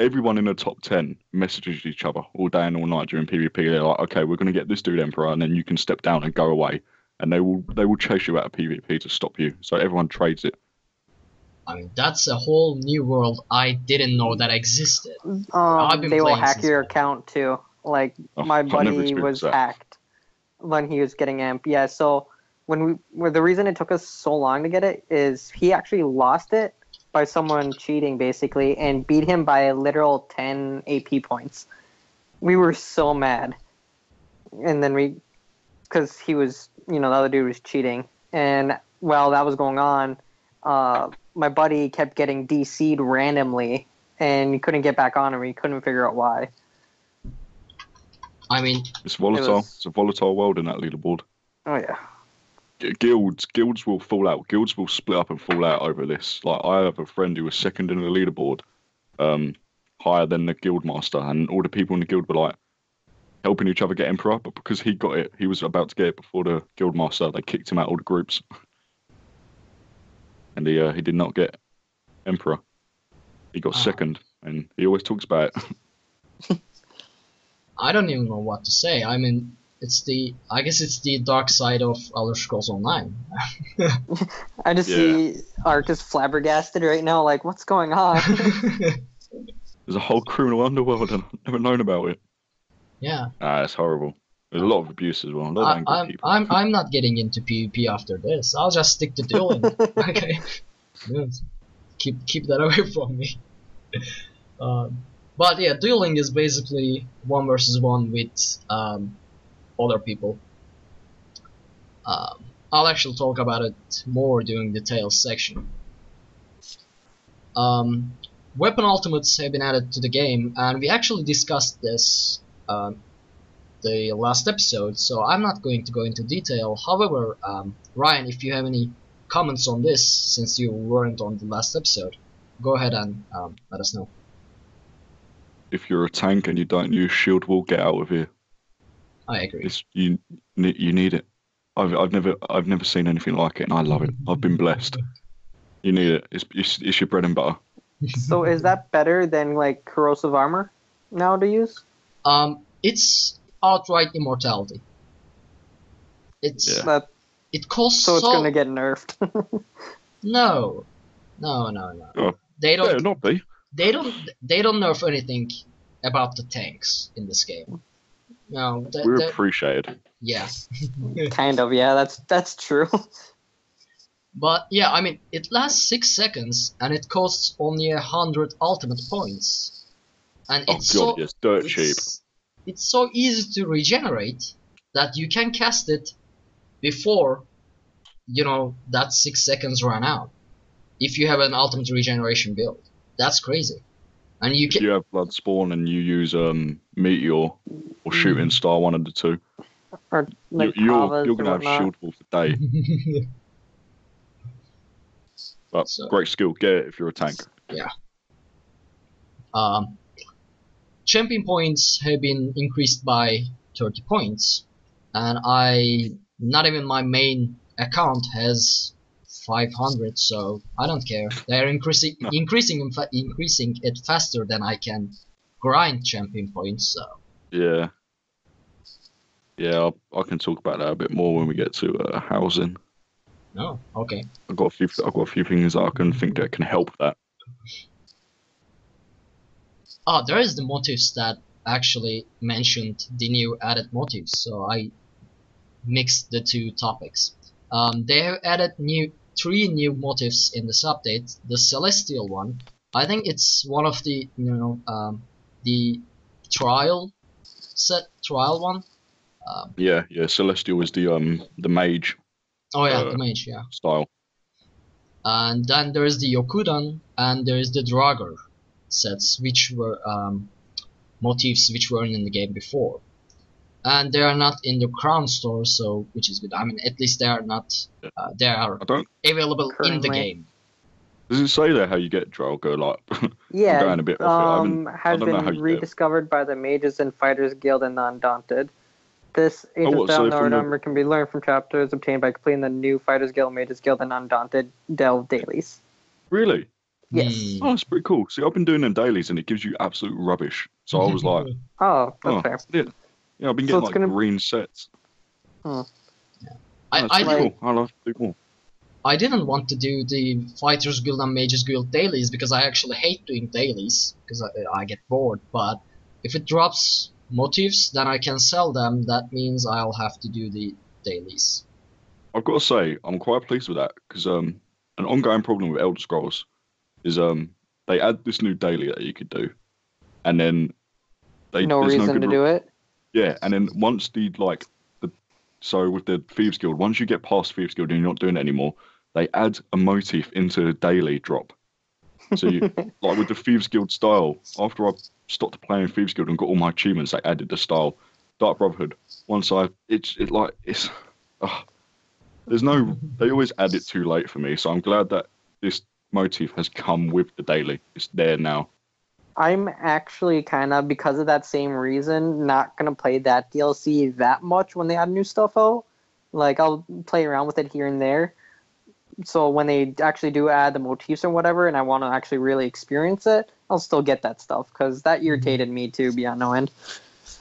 Everyone in the top 10 messages each other all day and all night during PvP. They're like, okay, we're going to get this dude Emperor, and then you can step down and go away. And they will chase you out of PvP to stop you. So everyone trades it. I mean, that's a whole new world I didn't know that existed. I've been They will playing hack since your then. account too. Like Oh, my I've never buddy experienced was that. hacked when he was getting Emp. Yeah, so the reason it took us so long to get it is he actually lost it by someone cheating basically and beat him by a literal 10 AP points. We were so mad. And then because he was, the other dude was cheating. And while that was going on, my buddy kept getting DC'd randomly and he couldn't get back on him. He couldn't figure out why. I mean, It's volatile. was- It's a volatile world in that leaderboard. Oh, yeah. Guilds will fall out. Guilds will split up and fall out over this. Like, I have a friend who was second in the leaderboard, higher than the guild master, and all the people in the guild were like helping each other get Emperor. But because he got it, he was about to get it before the guild master. They kicked him out of all the groups, and he did not get Emperor. He got second, and he always talks about it. I don't even know what to say. I mean, I guess it's the dark side of Elder Scrolls Online. I just Yeah. see Ark flabbergasted right now, like, what's going on? There's a whole criminal underworld, and I've never known about it. Yeah. It's horrible. There's a lot of abuse as well. A lot of angry people. I'm not getting into PvP after this. I'll just stick to dueling. Okay. Yes. Keep that away from me. But yeah, dueling is basically 1 versus 1 with other people. I'll actually talk about it more during the Tales section. Weapon ultimates have been added to the game, and we actually discussed this the last episode, so I'm not going to go into detail. However, Ryan, if you have any comments on this, since you weren't on the last episode, go ahead and let us know. If you're a tank and you don't use shield wall, get out of here. I agree. You need it. I've never seen anything like it, and I love it. I've been blessed. You need it. It's your bread and butter. So is that better than, like, corrosive armor now to use? It's outright immortality. It's Yeah. That, it costs so it's gonna get nerfed. no. Oh, They better don't. not be. They don't nerf anything about the tanks in this game. No, We're appreciated. yeah. Kind of, yeah, that's true. But yeah, I mean, it lasts 6 seconds and it costs only 100 ultimate points. And Oh god, yes, dirt cheap. It's so easy to regenerate that you can cast it before, that 6 seconds run out. If you have an ultimate regeneration build. That's crazy. And you If can. you have blood spawn and you use meteor or shooting star, one of the two, Or like you're Kavas gonna or have whatnot. shield wall for day. But So- great skill, get it if you're a tank. Yeah. Champion points have been increased by 30 points, and not even my main account has 500, so I don't care. They're increasing it faster than I can grind champion points. So Yeah. Yeah, I can talk about that a bit more when we get to housing. oh, okay. I've got a few things that I can think that can help that. Oh, there is the motifs that actually mentioned the new added motifs, so I mixed the two topics. They have added three new motifs in this update. The celestial one, I think it's one of the the trial one. Yeah, Celestial is the mage Oh yeah, the mage, yeah. style. And then there is the Yokudan and there is the Draugr sets, which were motifs which weren't in the game before. And they are not in the Crown store, so which is good. I mean, at least they are not. They are available in the Currently. game. Does it say there how you get Draugr? Like, Yeah, I'm going a bit off it. has I don't know how been you get it. rediscovered by the Mages and Fighters Guild and the Undaunted. This Age what, of so Battle from the- armor can be learned from chapters obtained by completing the new Fighters Guild, Mages Guild, and Undaunted Delve dailies. Really? Yes. Oh, that's pretty cool. See, I've been doing them dailies and it gives you absolute rubbish. So I was like, Oh, that's oh, fair. yeah, I've been So getting it's gonna- green sets. I That's I, pretty didn't, cool. I love to do more. I didn't want to do the Fighters Guild and Mages Guild dailies because I actually hate doing dailies because I get bored. But if it drops motifs, then I can sell them. That means I'll have to do the dailies. I've got to say, I'm quite pleased with that because an ongoing problem with Elder Scrolls is they add this new daily that you could do, and then No there's reason good to do it. Yeah, and then once so with the Thieves Guild, once you get past Thieves Guild and you're not doing it anymore, they add a motif into the daily drop. So you like with the Thieves Guild style, after I stopped playing Thieves Guild and got all my achievements, they added the style. Dark Brotherhood. Once there's no they always add it too late for me, so I'm glad that this motif has come with the daily. It's there now. I'm actually kind of, because of that same reason, not going to play that DLC that much when they add new stuff out. Like, I'll play around with it here and there. So when they actually do add the motifs or whatever, and I want to actually really experience it, I'll still get that stuff, because that irritated me too, beyond no end.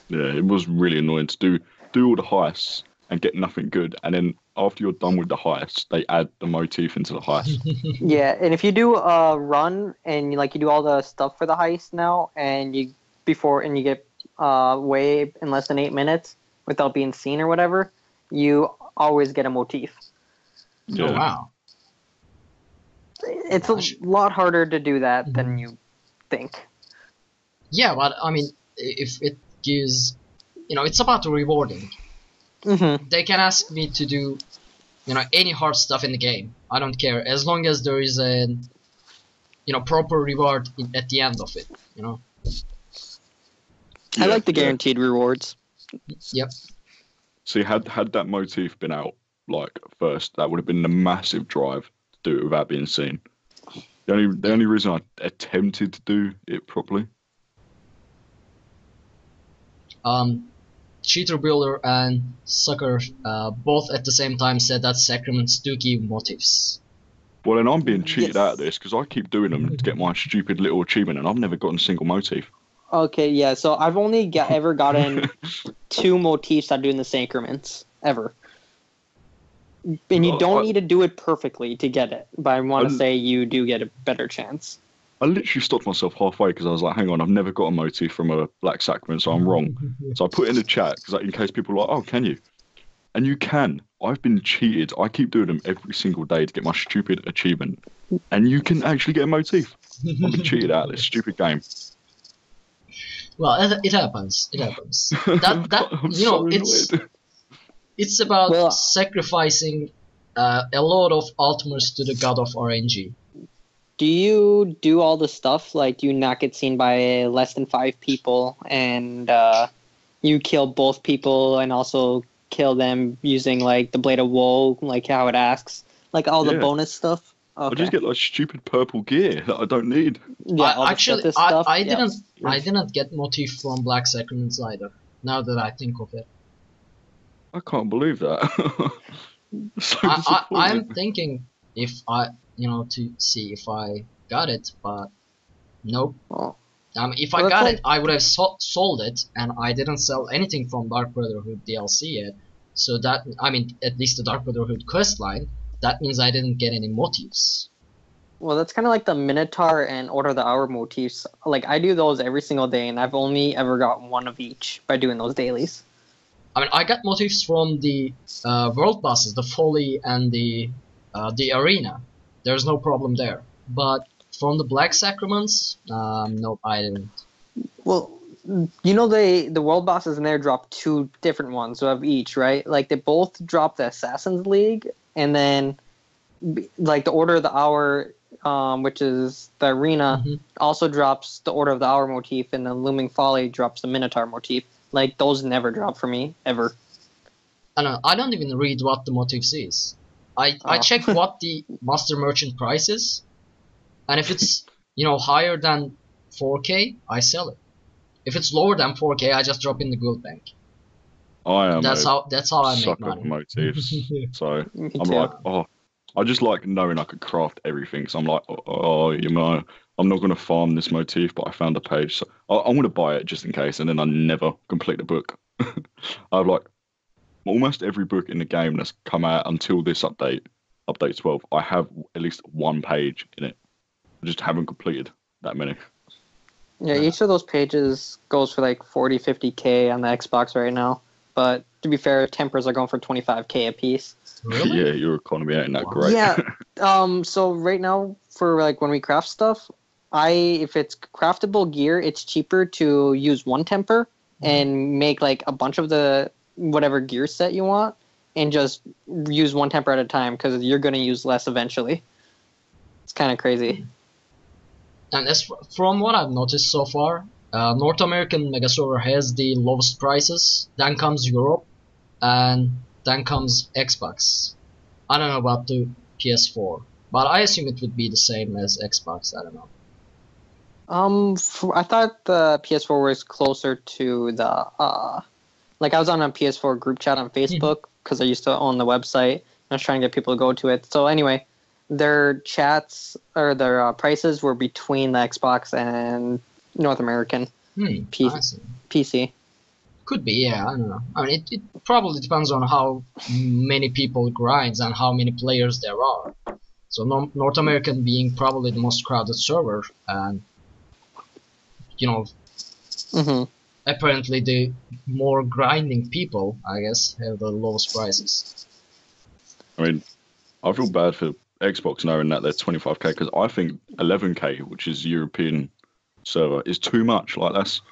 Yeah, it was really annoying to do all the heists and get nothing good, and then after you're done with the heist, they add the motif into the heist. Yeah, and if you do a run and you do all the stuff for the heist now, and you get way in less than 8 minutes without being seen or whatever, you always get a motif. Yeah. Oh wow. It's a lot harder to do that than you think. Yeah, but I mean, if it gives, it's about rewarding. Mm-hmm. They can ask me to do, any hard stuff in the game. I don't care as long as there is a, proper reward at the end of it. I like the Yeah. guaranteed rewards. Yep. See, had that motif been out first, that would have been a massive drive to do it without being seen. The only reason I attempted to do it properly. Cheater Builder and Sucker both at the same time said that Sacraments do give motifs. Well, then I'm being cheated Yes. out of this because I keep doing them to get my stupid little achievement, and I've never gotten a single motif. Okay, yeah, so I've only ever gotten 2 motifs that do in the sacraments, ever. And you Well, don't I- need to do it perfectly to get it, but I want to I'm- say you do get a better chance. I literally stopped myself halfway because I was like, hang on, I've never got a motif from a Black Sacrament, so I'm wrong. So I put it in the chat because in case people are like, oh, can you? And you can. I've been cheated. I keep doing them every single day to get my stupid achievement. And you can actually get a motif. I've been cheated out of this stupid game. Well, it happens. It happens. I'm so annoyed. It's about Well- sacrificing a lot of ultimates to the god of RNG. do you do all the stuff? Like, do you not get seen by less than 5 people, and you kill both people, and also kill them using like the Blade of Woe, like how it asks, like all the Yeah. bonus stuff? I Okay. just get like stupid purple gear that I don't need. Yeah, all the Actually, Sethis stuff. I yeah. didn't get motif from Black Sacraments either. Now that I think of it, I can't believe that. So I'm disappointing. thinking if I, to see if I got it, but nope. Oh. If Well, I that's got like- it, I would have sold it, and I didn't sell anything from Dark Brotherhood DLC yet. So that, at least the Dark Brotherhood quest line, that means I didn't get any motifs. Well, that's kind of like the Minotaur and Order of the Hour motifs. Like, I do those every single day, and I've only ever got one of each by doing those dailies. I got motifs from the world bosses, the Folly and the arena. There's no problem there. But from the Black Sacraments, nope, I didn't. Well, the world bosses in there drop 2 different ones of each, right? Like, they both drop the Assassin's League, and then like the Order of the Hour, which is the arena, also drops the Order of the Hour motif, and the Looming Folly drops the Minotaur motif. Like, those never drop for me ever. I don't even read what the motifs is. I check what the Master Merchant price is, and if it's higher than 4K, I sell it. If it's lower than 4K, I just drop in the gold bank. I am. That's how I make sucker money. for motifs. So Me I'm too. like, I just like knowing I could craft everything. So I'm like, I'm not going to farm this motif, but I found a page. So I'm going to buy it just in case, and then I never complete the book. I have like almost every book in the game that's come out until this update 12. I have at least one page in it. I just haven't completed that many. Yeah, each of those pages goes for like 40, 50K on the Xbox right now. But to be fair, tempers are going for 25K a piece. Really? Yeah, your economy ain't that Wow. great. Yeah. So right now, for like when we craft stuff, if it's craftable gear, it's cheaper to use one temper and make like a bunch of the whatever gear set you want, and just use one temper at a time, because you're going to use less eventually. It's kind of crazy. And from what I've noticed so far, North American Mega Server has the lowest prices, then comes Europe, and then comes Xbox. I don't know about the PS4, but I assume it would be the same as Xbox, I don't know. I thought the PS4 was closer to the like, I was on a PS4 group chat on Facebook because I used to own the website. I was trying to get people to go to it. So anyway, their chats or their prices were between the Xbox and North American I see. PC. Could be, yeah, I don't know. It probably depends on how many people grinds and how many players there are. So North American being probably the most crowded server, and apparently the more grinding people, I guess, have the lowest prices. I feel bad for Xbox knowing that they're 25K, because I think 11K, which is European server, is too much. Like, that's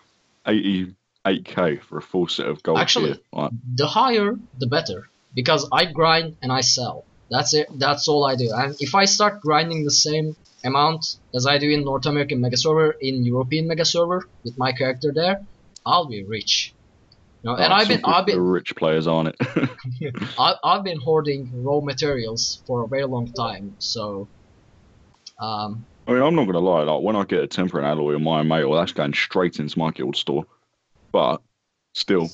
88K for a full set of gold Actually, gear. Like, the higher, the better, because I grind and I sell. That's it. That's all I do. And if I start grinding the same amount as I do in North American Mega Server, in European Mega Server with my character there, I'll be rich. And I've the rich players, aren't it? I've been hoarding raw materials for a very long time. So, I'm not gonna lie. Like, when I get a temperate alloy or my mate, that's going straight into my guild store. But still,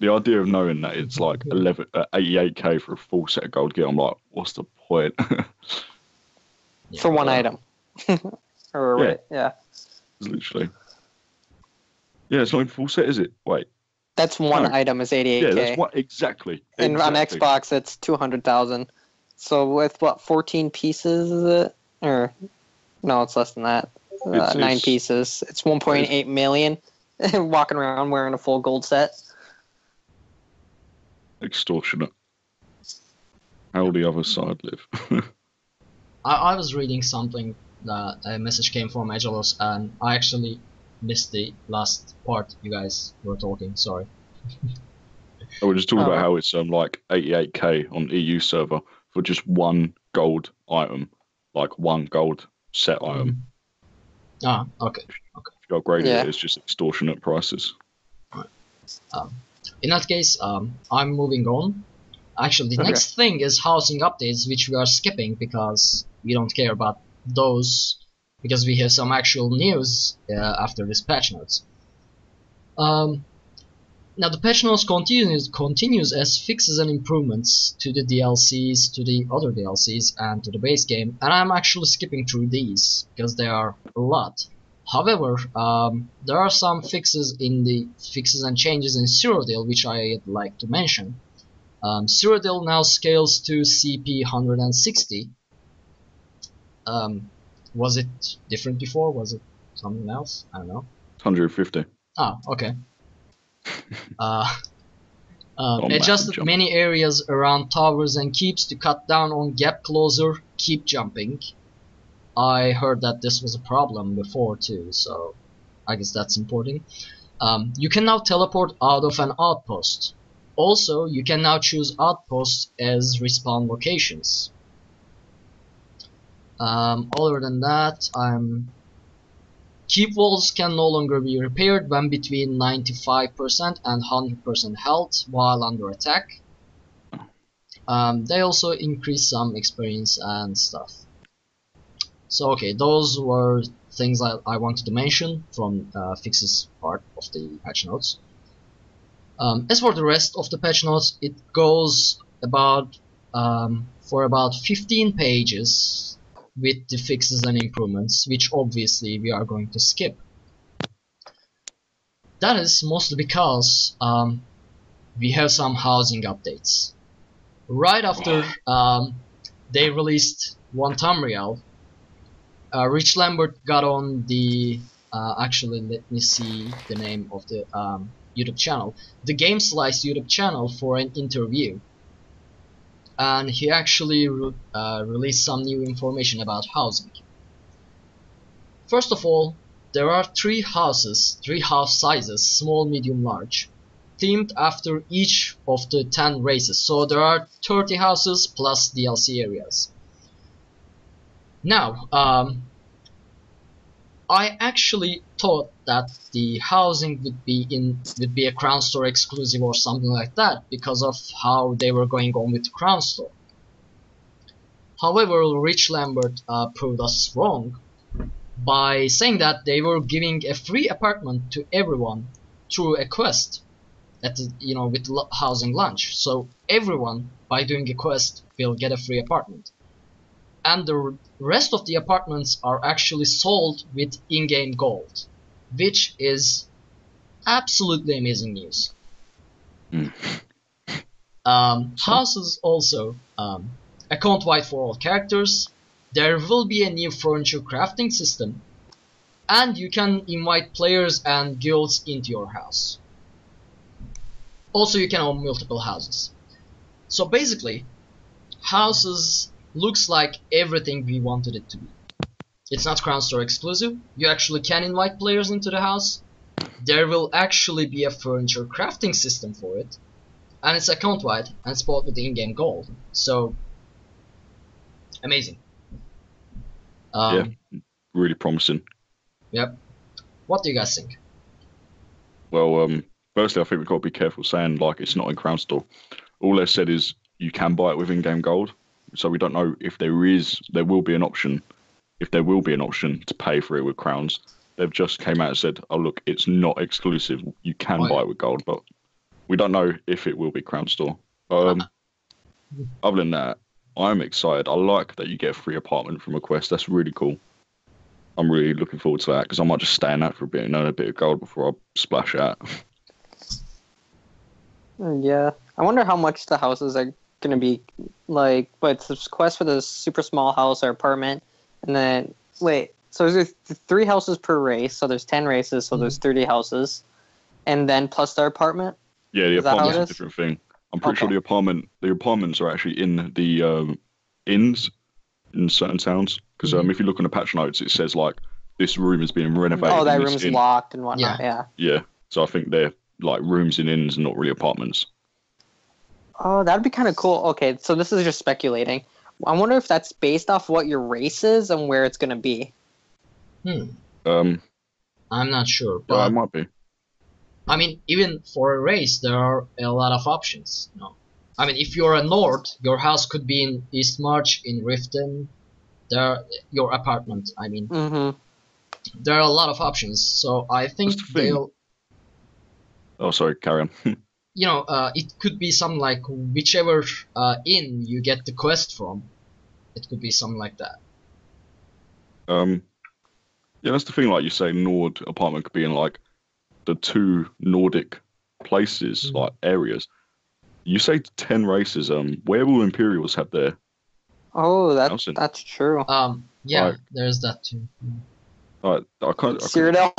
the idea of knowing that it's like 88K for a full set of gold gear, I'm like, what's the point? For one item. Yeah. It's literally. Yeah, it's not even full set, is it? Wait. That's one item is 88K. Yeah, that's what exactly. And on Xbox, it's 200,000. So with 14 pieces, is it? Or no, it's less than that. 9 pieces. It's 1.8 million. Walking around wearing a full gold set. Extortionate. How will the other side live? I was reading something that a message came from Agelos, and I actually missed the last part you guys were talking. Sorry. We're just talking about how it's like 88K on EU server for just one gold item, like one gold set item. Ah, okay. If you upgrade Yeah. it, it's just extortionate prices. In that case, I'm moving on. Actually, the Okay. next thing is housing updates, which we are skipping because we don't care about those, because we have some actual news after this patch notes. Now the patch notes continues as fixes and improvements to the DLCs, to the other DLCs, and to the base game, and I'm actually skipping through these because there are a lot. However, there are some fixes and changes in Cyrodiil which I'd like to mention. Cyrodiil now scales to CP 160. Was it different before? Was it something else? I don't know. 150. Ah, okay. Massive Adjusted jump. many areas around towers and keeps to cut down on gap closer, keep jumping. I heard that this was a problem before too, so I guess that's important. You can now teleport out of an outpost. Also, you can now choose outposts as respawn locations. Other than that, keep walls can no longer be repaired when between 95% and 100% health while under attack. They also increase some experience and stuff. So okay, those were things I wanted to mention from fixes part of the patch notes. As for the rest of the patch notes, it goes about for about 15 pages with the fixes and improvements, which obviously we are going to skip. That is mostly because we have some housing updates. Right after they released One Tamriel, Rich Lambert got on the actually let me see the name of the YouTube channel, the Game Slice YouTube channel, for an interview, and he actually released some new information about housing. First of all, there are three house sizes, small, medium, large, themed after each of the 10 races, so there are 30 houses plus DLC areas. Now, I actually thought that the housing would be a Crown Store exclusive or something like that because of how they were going on with the Crown Store. However, Rich Lambert proved us wrong by saying that they were giving a free apartment to everyone through a quest at the, with housing launch. So everyone, by doing a quest, will get a free apartment. And the rest of the apartments are actually sold with in-game gold, which is absolutely amazing news. Houses also account-wide for all characters. There will be a new furniture crafting system, and you can invite players and guilds into your house. Also, you can own multiple houses. So basically, houses looks like everything we wanted it to be. It's not Crown Store exclusive. You actually can invite players into the house. There will actually be a furniture crafting system for it, and it's account-wide and it's bought with the in-game gold. So amazing. Yeah, really promising. Yep. What do you guys think? Well, firstly, I think we've got to be careful saying like it's not in Crown Store. All they've said is you can buy it with in-game gold, so we don't know if there will be an option. If there will be an option to pay for it with crowns, they've just came out and said, "Oh look, it's not exclusive. You can buy it with gold, but we don't know if it will be Crown Store." Other than that, I'm excited. I like that you get a free apartment from a quest. That's really cool. I'm really looking forward to that because I might just stay in that for a bit and earn a bit of gold before I splash out. Yeah, I wonder how much the houses are gonna be like. But it's this quest for the super small house or apartment, and then wait. So there's 3 houses per race. So there's 10 races. So there's 30 houses, and then plus their apartment. Yeah, the Is that how apartment's it a is? different thing. I'm pretty sure the apartments are actually in the inns in certain towns. Because if you look on the patch notes, it says like this room is being renovated. Oh, that in this room's inn. locked and whatnot. Yeah. Yeah, so I think they're like rooms in inns and not really apartments. Oh, that'd be kind of cool. Okay, so this is just speculating, I wonder if that's based off what your race is and where it's gonna be. I'm not sure, Yeah, but it might be. I mean, even for a race, there are a lot of options. You know? I mean, if you're a Nord, your house could be in East March, in Riften. Your apartment. I mean, there are a lot of options. So I think That's the thing. they'll. Oh, sorry, carry on. You know, it could be something like whichever inn you get the quest from. It could be something like that. Yeah, that's the thing. Like you say, Nord apartment could be in like the 2 Nordic places, like areas. You say 10 races. Where will Imperials have their? Oh, housing? that's true. Yeah, Like- there's that too. I can't. Cyrodiil.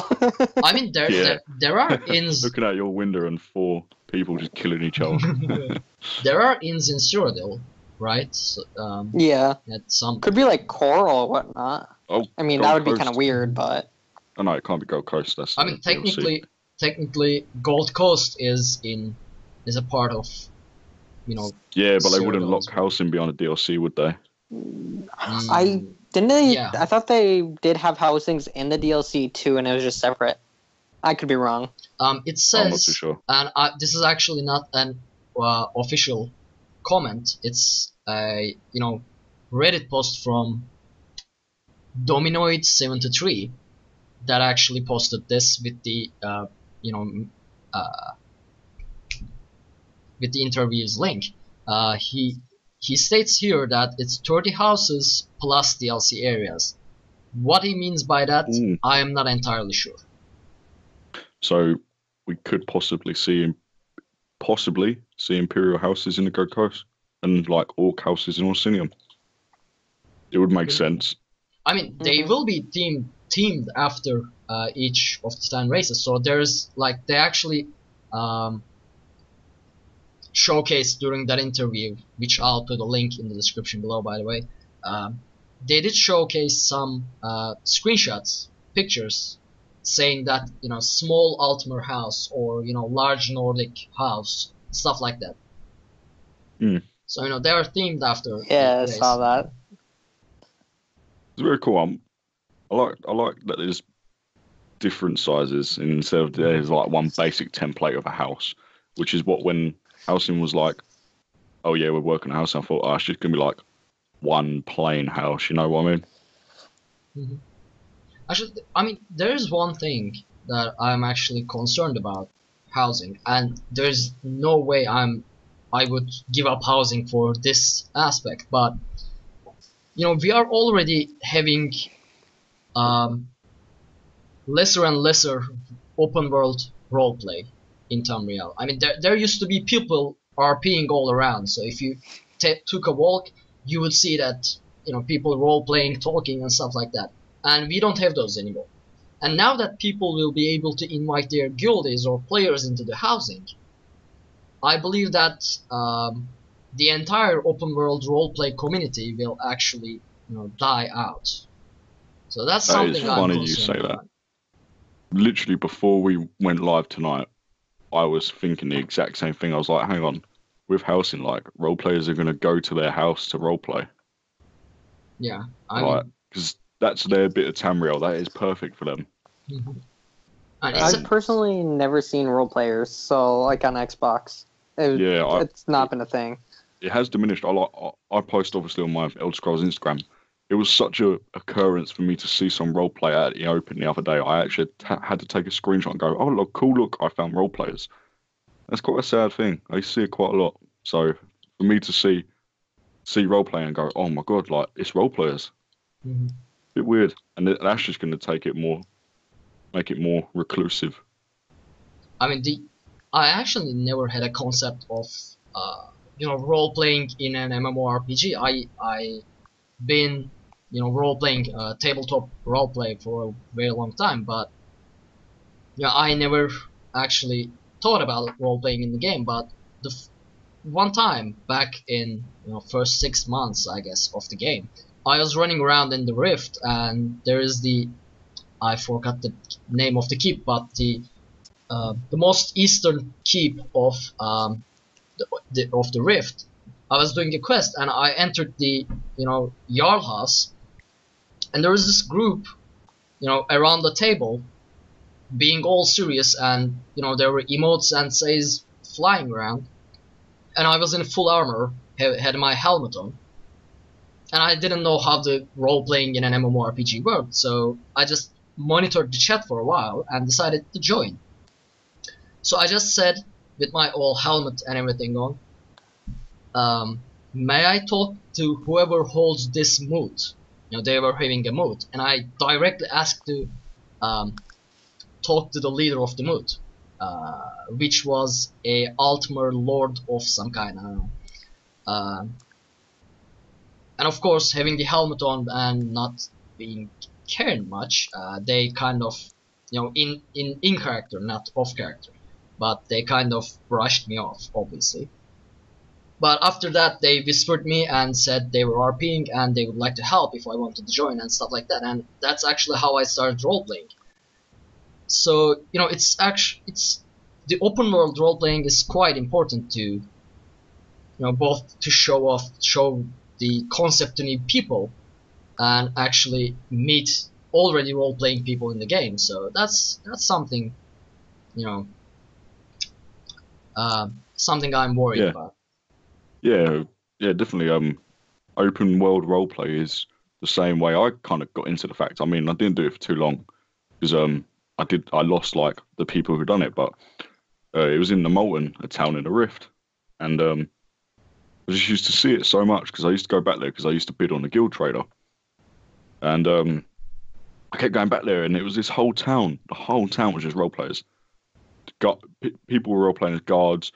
I mean, there are inns. Looking out your window and 4 people just killing each other. There are inns in Cyrodiil, right? So, Yeah. at some. Could be like coral or whatnot. Oh, I mean, Gold that would be Coast. kind of weird, but Oh no, it can't be Gold Coast. That's. I mean, the DLC. technically, Gold Coast is a part of, you know. Yeah, but they wouldn't Cyrodiil lock as well. housing behind a DLC, would they? I didn't they. Yeah. I thought they did have housings in the DLC too, and it was just separate. I could be wrong. It says, I'm not too sure. and this is actually not an official comment. It's a Reddit post from Dominoid73 that actually posted this with the with the interview's link. He states here that it's 30 houses plus DLC areas. What he means by that, I am not entirely sure. So we could possibly see Imperial houses in the Gold Coast and like Orc houses in Orsinium. It would make sense. I mean, they will be themed after each of the 10 races. So there's like they actually showcased during that interview, which I'll put a link in the description below, by the way. They did showcase some screenshots, pictures, saying that small Altmer house or large Nordic house, stuff like that. So they are themed after. Yeah, the I race. saw that. It's very cool. I like that there's different sizes instead of there's like one basic template of a house, which is what when housing was like, oh yeah, we're working a house. I thought, it's just gonna be like one plain house. You know what I mean? Actually, I mean, there's one thing that I'm actually concerned about housing, and there's no way I would give up housing for this aspect. But we are already having lesser and lesser open world roleplay in Tamriel. I mean, there used to be people RPing all around. So if you took a walk, you would see that people role playing, talking, and stuff like that. And we don't have those anymore. And now that people will be able to invite their guildies or players into the housing, I believe that the entire open world roleplay community will actually die out. So that's That something is I'm funny concerned you say about. that. Literally before we went live tonight, I was thinking the exact same thing. I was like, hang on, with housing, like role players are going to go to their house to role play. Yeah, because that's their bit of Tamriel. That is perfect for them. And I've personally never seen role players, so like on Xbox, it's not been a thing. It has diminished. I post obviously on my Elder Scrolls Instagram. It was such a occurrence for me to see some role play out in the open the other day. I actually had to take a screenshot and go, "Oh look, cool! Look, I found role players." That's quite a sad thing. I see it quite a lot. So for me to see role play and go, "Oh my god, like it's role players," a bit weird. And that's just going to make it more reclusive. I mean, I actually never had a concept of role playing in an MMORPG. I been role playing tabletop role play for a very long time, but I never actually thought about role playing in the game. But the one time back in first 6 months, I guess, of the game, I was running around in the Rift, and there is I forgot the name of the keep, but the most eastern keep of the Rift. I was doing a quest and I entered the, Jarl house, and there was this group, around the table, being all serious, and there were emotes and says flying around, and I was in full armor, had my helmet on, and I didn't know how the role playing in an MMORPG worked, so I just monitored the chat for a while and decided to join. So I just said, with my old helmet and everything on, may I talk to whoever holds this mood? They were having a mood, and I directly asked to talk to the leader of the mood, which was a Altmer lord of some kind, I don't know. And of course, having the helmet on and not being caring much, they kind of, in character, not off character, but they kind of brushed me off, obviously. But after that, they whispered me and said they were RPing and they would like to help if I wanted to join and stuff like that. And that's actually how I started role-playing. So, it's the open world role-playing is quite important to, both to show the concept to new people and actually meet already role-playing people in the game. So that's something, something I'm worried about. Yeah, definitely. Open world roleplay is the same way I kind of got into the fact. I mean, I didn't do it for too long because I lost like the people who done it, but it was in the Molten, a town in the Rift, and I just used to see it so much because I used to go back there because I used to bid on the Guild Trader, and I kept going back there, and it was this whole town. The whole town was just role players. People were role playing as guards.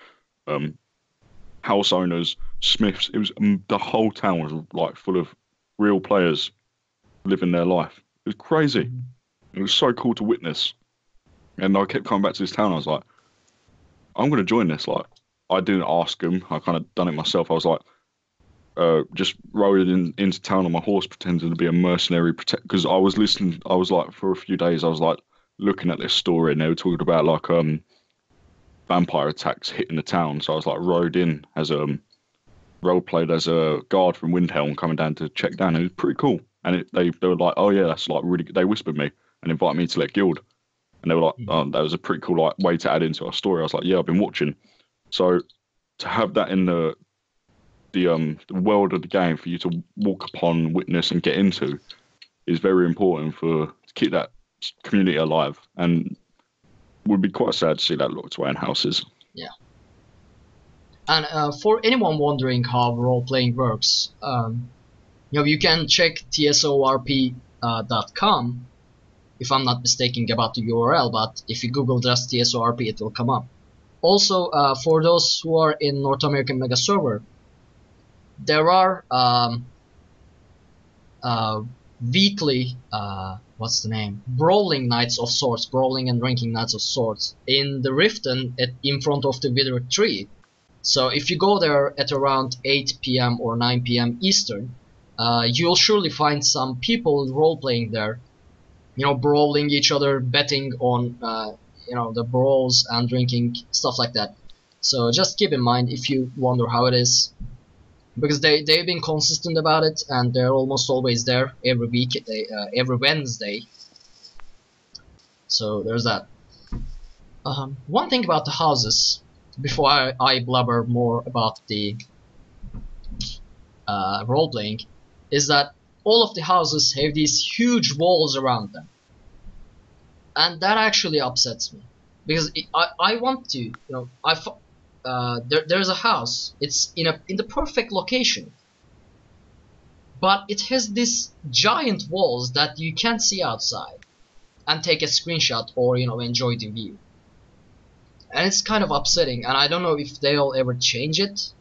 House owners, smiths. It was the whole town was like full of real players living their life. It was crazy. It was so cool to witness. And I kept coming back to this town. I was like, I'm going to join this. Like, I didn't ask them. I kind of done it myself. I was like, just rode into town on my horse, pretending to be a mercenary. Because I was listening. I was like, for a few days, I was like looking at this story, and they were talking about like vampire attacks hitting the town. So I was like rode in as role played as a guard from Windhelm coming down to check down. It was pretty cool. And they were like, oh yeah, that's like really good. They whispered me and invited me to their guild. And they were like, oh, that was a pretty cool like way to add into our story. I was like, yeah, I've been watching. So to have that in the world of the game for you to walk upon, witness and get into is very important to keep that community alive. And would be quite sad to see that locked away in houses. Yeah. And for anyone wondering how role-playing works, you can check TESORP.com, if I'm not mistaken about the URL, but if you Google just TESORP, it will come up. Also, for those who are in North American Mega Server, there are weekly, what's the name? Brawling Nights of Swords, Brawling and Drinking Nights of Swords in the Riften in front of the Withered Tree. So if you go there at around 8 PM or 9 PM Eastern, you'll surely find some people role-playing there, brawling each other, betting on, the brawls and drinking, stuff like that. So just keep in mind if you wonder how it is. Because they've been consistent about it, and they're almost always there every week, every Wednesday. So there's that. One thing about the houses, before I blubber more about the role-playing, is that all of the houses have these huge walls around them. And that actually upsets me. Because I want to, there's a house, it's in the perfect location, but it has these giant walls that you can't see outside and take a screenshot or enjoy the view, and it's kind of upsetting. And I don't know if they'll ever change it,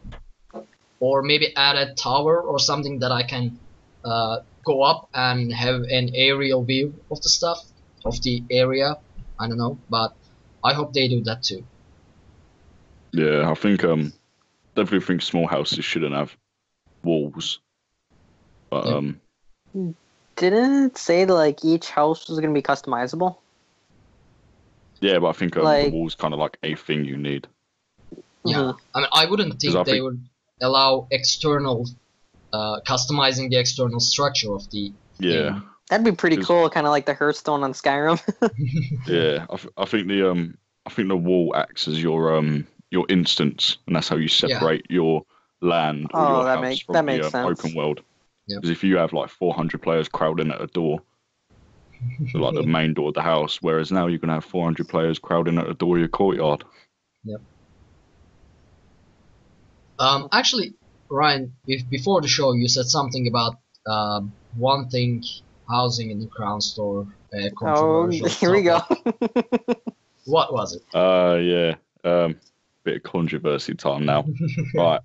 or maybe add a tower or something that I can go up and have an aerial view of the stuff, of the area. I don't know, but I hope they do that too. Yeah, I think definitely think small houses shouldn't have walls. But didn't it say like each house was gonna be customizable? Yeah, but I think the wall's kind of like a thing you need. Yeah, I mean, I wouldn't think they would allow external customizing the external structure of the Yeah. thing. That'd be pretty cool, kind of like the Hearthstone on Skyrim. Yeah, I think the wall acts as your instance, and that's how you separate your land or Oh, your that house that from makes the sense. open world. Yep. Because if you have like 400 players crowding at a door, so like the main door of the house, whereas now you can have 400 players crowding at the door of your courtyard. Yep. Actually, Ryan, before the show you said something about one thing housing in the Crown Store, Oh, controversial here we go. topic. What was it? Yeah. Bit of controversy time now. Right.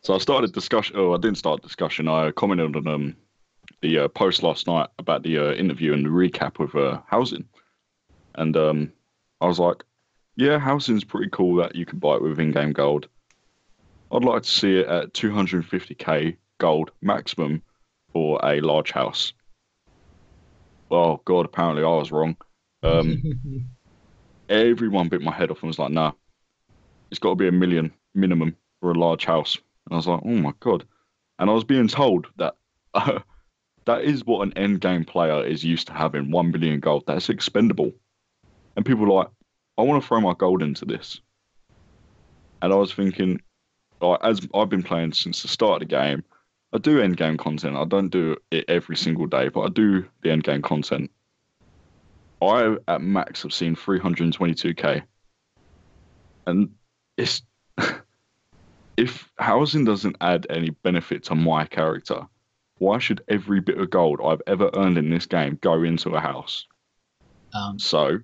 So I started discussion. Oh, I didn't start discussion. I commented on the post last night about the interview and the recap with housing, and I was like, yeah, housing's pretty cool that you can buy it with in-game gold. I'd like to see it at 250k gold maximum for a large house. Oh God, apparently I was wrong. Everyone bit my head off and was like, nah, it's got to be $1 million minimum for a large house. And I was like, oh my God. And I was being told that that is what an end game player is used to having, 1 billion gold. That's expendable. And people were like, I want to throw my gold into this. And I was thinking, like, as I've been playing since the start of the game, I do end game content. I don't do it every single day, but I do the end game content. I at max have seen 322k. And it's if housing doesn't add any benefit to my character, why should every bit of gold I've ever earned in this game go into a house? So,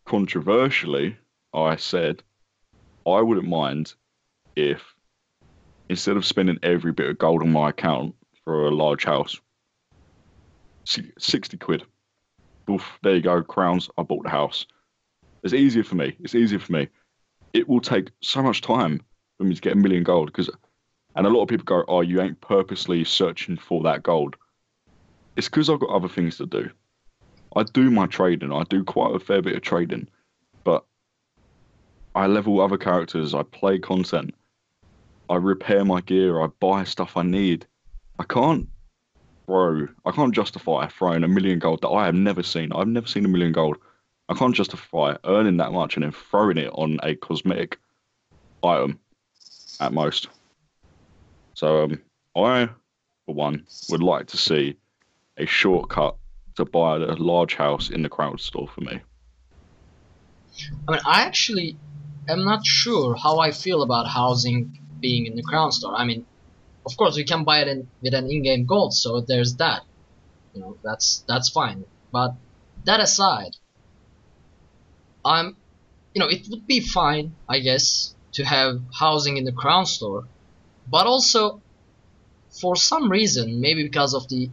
controversially, I said I wouldn't mind if instead of spending every bit of gold on my account for a large house, 60 quid. Oof, there you go, crowns, I bought the house. It's easier for me. It will take so much time for me to get 1 million gold and a lot of people go, oh, you ain't purposely searching for that gold. It's because I've got other things to do. I do my trading. I do quite a fair bit of trading, but I level other characters. I play content. I repair my gear. I buy stuff I need. I can't justify throwing 1 million gold that I have never seen. I've never seen 1 million gold. I can't justify earning that much and then throwing it on a cosmetic item at most. So I, for one, would like to see a shortcut to buy a large house in the Crown Store for me. I mean, I actually am not sure how I feel about housing being in the Crown Store. I mean, of course, we can buy it with an in-game gold, so there's that. You know, that's fine. But that aside, it would be fine, I guess, to have housing in the Crown Store, but also, for some reason, maybe because of the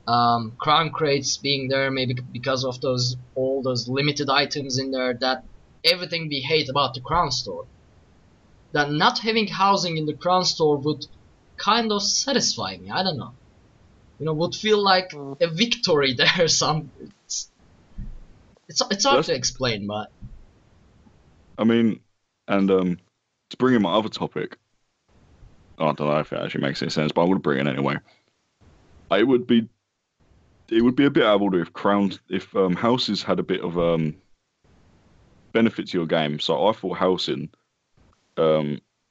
crown crates being there, maybe because of all those limited items in there, that everything we hate about the Crown Store, that not having housing in the Crown Store would kind of satisfy me. I don't know. Would feel like a victory there. It's hard to explain, but I mean, and to bring in my other topic, I don't know if it actually makes any sense, but I would bring it anyway. It would be a bit able to if houses had a bit of benefit to your game. So I thought housing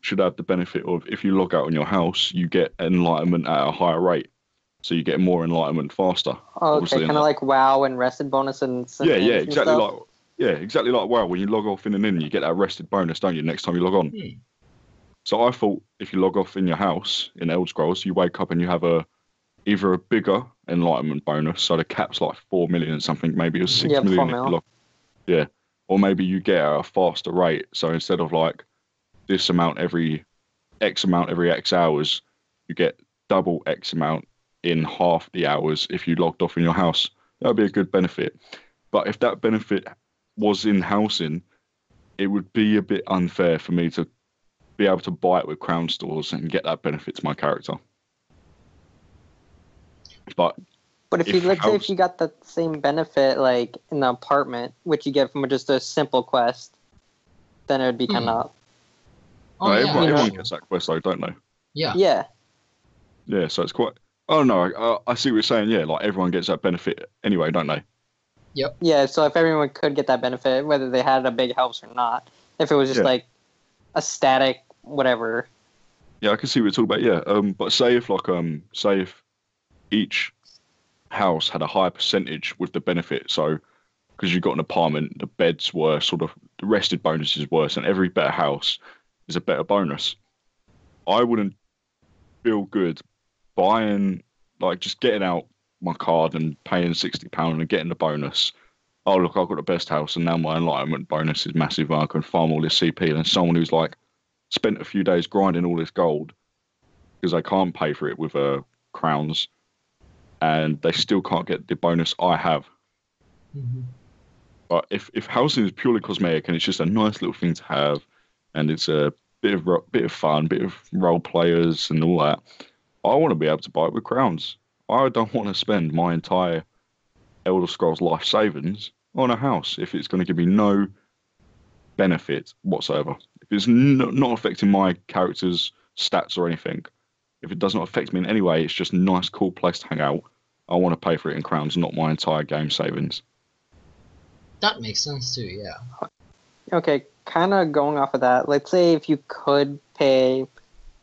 should have the benefit of if you log out on your house, you get enlightenment at a higher rate, so you get more enlightenment faster. Oh, okay, kind of like WoW and rested bonus and exactly stuff. Exactly like WoW. When you log off in an inn, you get that rested bonus, don't you? Next time you log on. So I thought if you log off in your house in Elder Scrolls, you wake up and you have either a bigger enlightenment bonus, so the cap's like 4 million something, maybe it was 6 million. 4 mil. Or maybe you get a faster rate. So instead of like this amount every X hours, you get double X amount in half the hours if you logged off in your house. That would be a good benefit. But if that benefit was in housing, it would be a bit unfair for me to be able to buy it with Crown Stores and get that benefit to my character. But if you let's say if you got the same benefit like in the apartment, which you get from just a simple quest, then it would be kind of Oh No, yeah, everyone sure. gets that quest though, don't they? Yeah. Yeah. Yeah, so it's quite. Oh no, I see what you're saying. Yeah, like everyone gets that benefit anyway, don't they? Yep. Yeah, so if everyone could get that benefit, whether they had a big house or not, if it was just Yeah. like a static whatever. Yeah, I can see what you're talking about. Yeah, but say if each house had a higher percentage with the benefit, so because you've got an apartment, the beds were sort of the rested bonus is worse, and every better house is a better bonus. I wouldn't feel good buying like just getting out my card and paying £60 and getting the bonus. Oh look, I've got the best house, and now my enlightenment bonus is massive. I can farm all this CP, and someone who's like spent a few days grinding all this gold because they can't pay for it with crowns, and they still can't get the bonus I have. Hmm. But if housing is purely cosmetic and it's just a nice little thing to have, and it's a bit of fun, bit of role players and all that, I want to be able to buy it with crowns. I don't want to spend my entire Elder Scrolls life savings on a house if it's going to give me no benefit whatsoever. If it's not affecting my character's stats or anything, if it does not affect me in any way, it's just a nice, cool place to hang out. I want to pay for it in crowns, not my entire game savings. That makes sense too. Yeah. Okay, kind of going off of that, let's say if you could pay,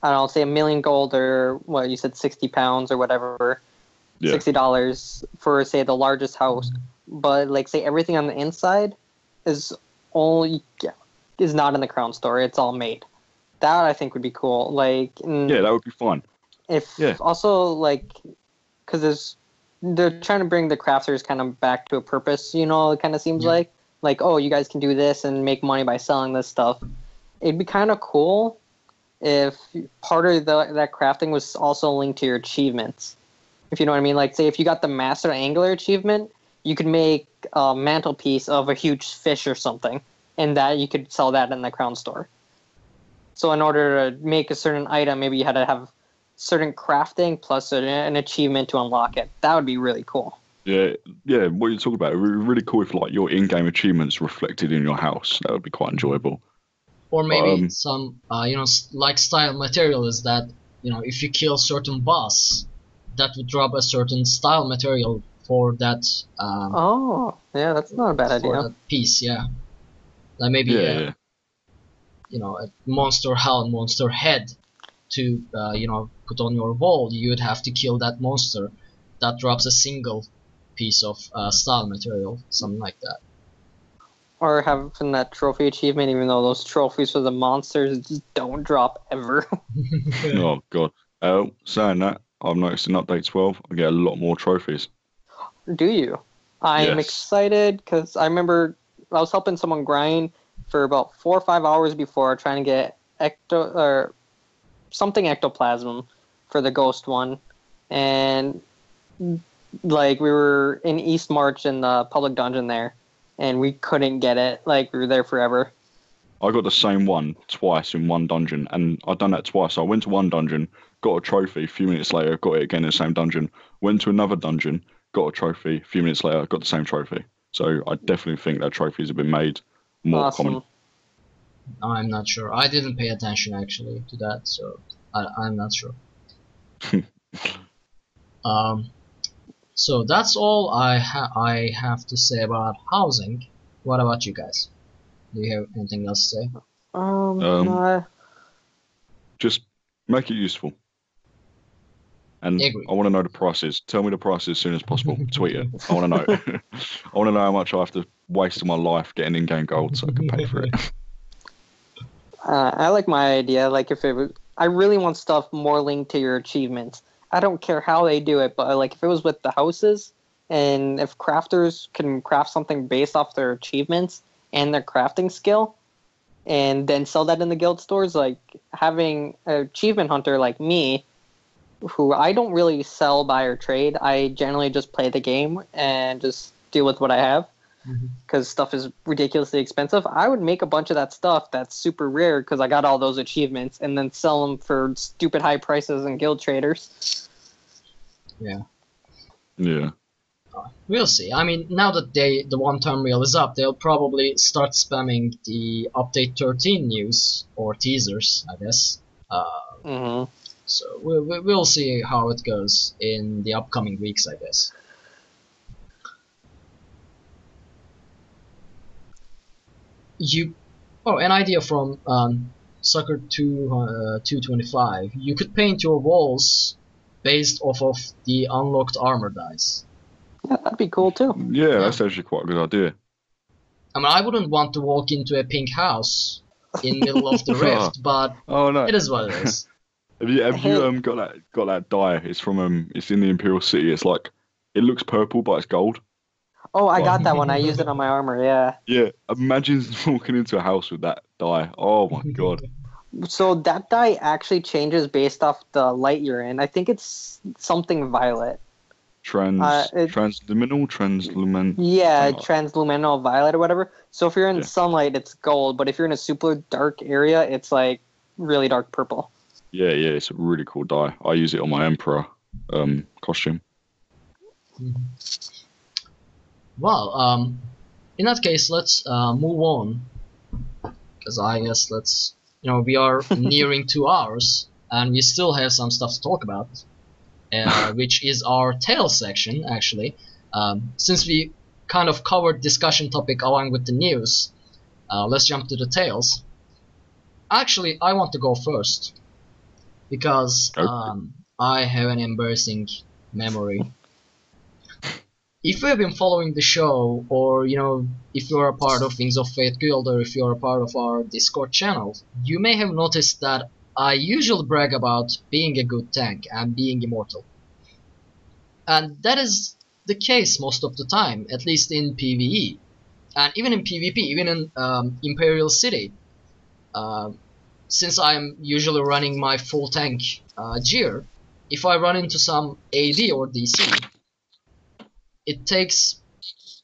I don't know, say 1,000,000 gold or what you said, £60 or whatever, Yeah. $60 for say the largest house, but like say everything on the inside is only is not in the crown store, it's all made. That I think would be cool. Like, Yeah, that would be fun. if Yeah. also like, because they're trying to bring the crafters kind of back to a purpose, it kind of seems Yeah. like, oh, you guys can do this and make money by selling this stuff. It'd be kind of cool if part of that crafting was also linked to your achievements, if you know what I mean. Like, say if you got the Master Angler achievement, you could make a mantelpiece of a huge fish or something, and that you could sell that in the crown store. So in order to make a certain item, maybe you had to have certain crafting plus an achievement to unlock it. That would be really cool. Yeah, yeah. What you're talking about, really cool if like your in-game achievements reflected in your house. That would be quite enjoyable. Or maybe Um, some, like style material is that, if you kill certain boss, that would drop a certain style material for that, Oh, yeah, that's not a bad for idea. that piece. Yeah. Like maybe yeah, yeah. a monster helm, monster head to, put on your wall. You'd have to kill that monster. That drops a single piece of style material, something like that. Or having that trophy achievement, even though those trophies for the monsters just don't drop ever. Oh god. Saying that, I've noticed in update 12, I get a lot more trophies. Do you? I'm Yes. excited because I remember I was helping someone grind for about 4 or 5 hours before trying to get something ectoplasm for the ghost one, and like we were in East March in the public dungeon there, and we couldn't get it. Like we were there forever. I got the same one twice in one dungeon, and I've done that twice. I went to one dungeon, got a trophy. A few minutes later, got it again in the same dungeon. Went to another dungeon, got a trophy. A few minutes later, got the same trophy. So I definitely think that trophies have been made more Awesome. common. I'm not sure. I didn't pay attention actually to that, so I'm not sure. So that's all I have to say about housing. What about you guys? Do you have anything else to say? No, Just make it useful. And Agree. I want to know the prices. Tell me the prices as soon as possible. Tweet it. I want to know. I want to know how much I have to waste of my life getting in-game gold so I can pay for it. I like my idea. Like if it was, I really want stuff more linked to your achievements. I don't care how they do it, but like if it was with the houses, and if crafters can craft something based off their achievements and their crafting skill, and then sell that in the guild stores, like having an achievement hunter like me, who I don't really sell, buy, or trade. I generally just play the game and just deal with what I have. Because stuff is ridiculously expensive. I would make a bunch of that stuff that's super rare because I got all those achievements, and then sell them for stupid high prices in guild traders. Yeah. Yeah. We'll see. I mean, now that the One Tamriel is up, they'll probably start spamming the update 13 news or teasers, I guess. So we'll see how it goes in the upcoming weeks, I guess. An idea from Sucker 225. You could paint your walls based off of the unlocked armor dice. Yeah, that'd be cool too. Yeah, that's actually quite a good idea. I mean, I wouldn't want to walk into a pink house in the middle of the rift, but Oh no. it is what it is. Have you got that die? It's from it's in the Imperial City. It's like it looks purple but it's gold. Oh, I got that one. I used it on my armor. Yeah. Yeah, imagine walking into a house with that die. Oh my god. So that die actually changes based off the light you're in. I think it's something violet. Transluminal. Yeah, transluminal violet or whatever. So if you're in sunlight, it's gold, but if you're in a super dark area, it's like really dark purple. Yeah, it's a really cool die. I use it on my Emperor costume. Well, in that case, let's move on, because I guess we are nearing 2 hours, and we still have some stuff to talk about, which is our Tales section, actually. Since we kind of covered discussion topic along with the news, let's jump to the Tales. Actually, I want to go first, because I have an embarrassing memory. If you have been following the show, or if you are a part of Wings of Fate Guild, or if you are a part of our Discord channel, you may have noticed that I usually brag about being a good tank and being immortal. And that is the case most of the time, at least in PvE. And even in PvP, even in Imperial City, since I'm usually running my full tank gear, if I run into some AD or DC, it takes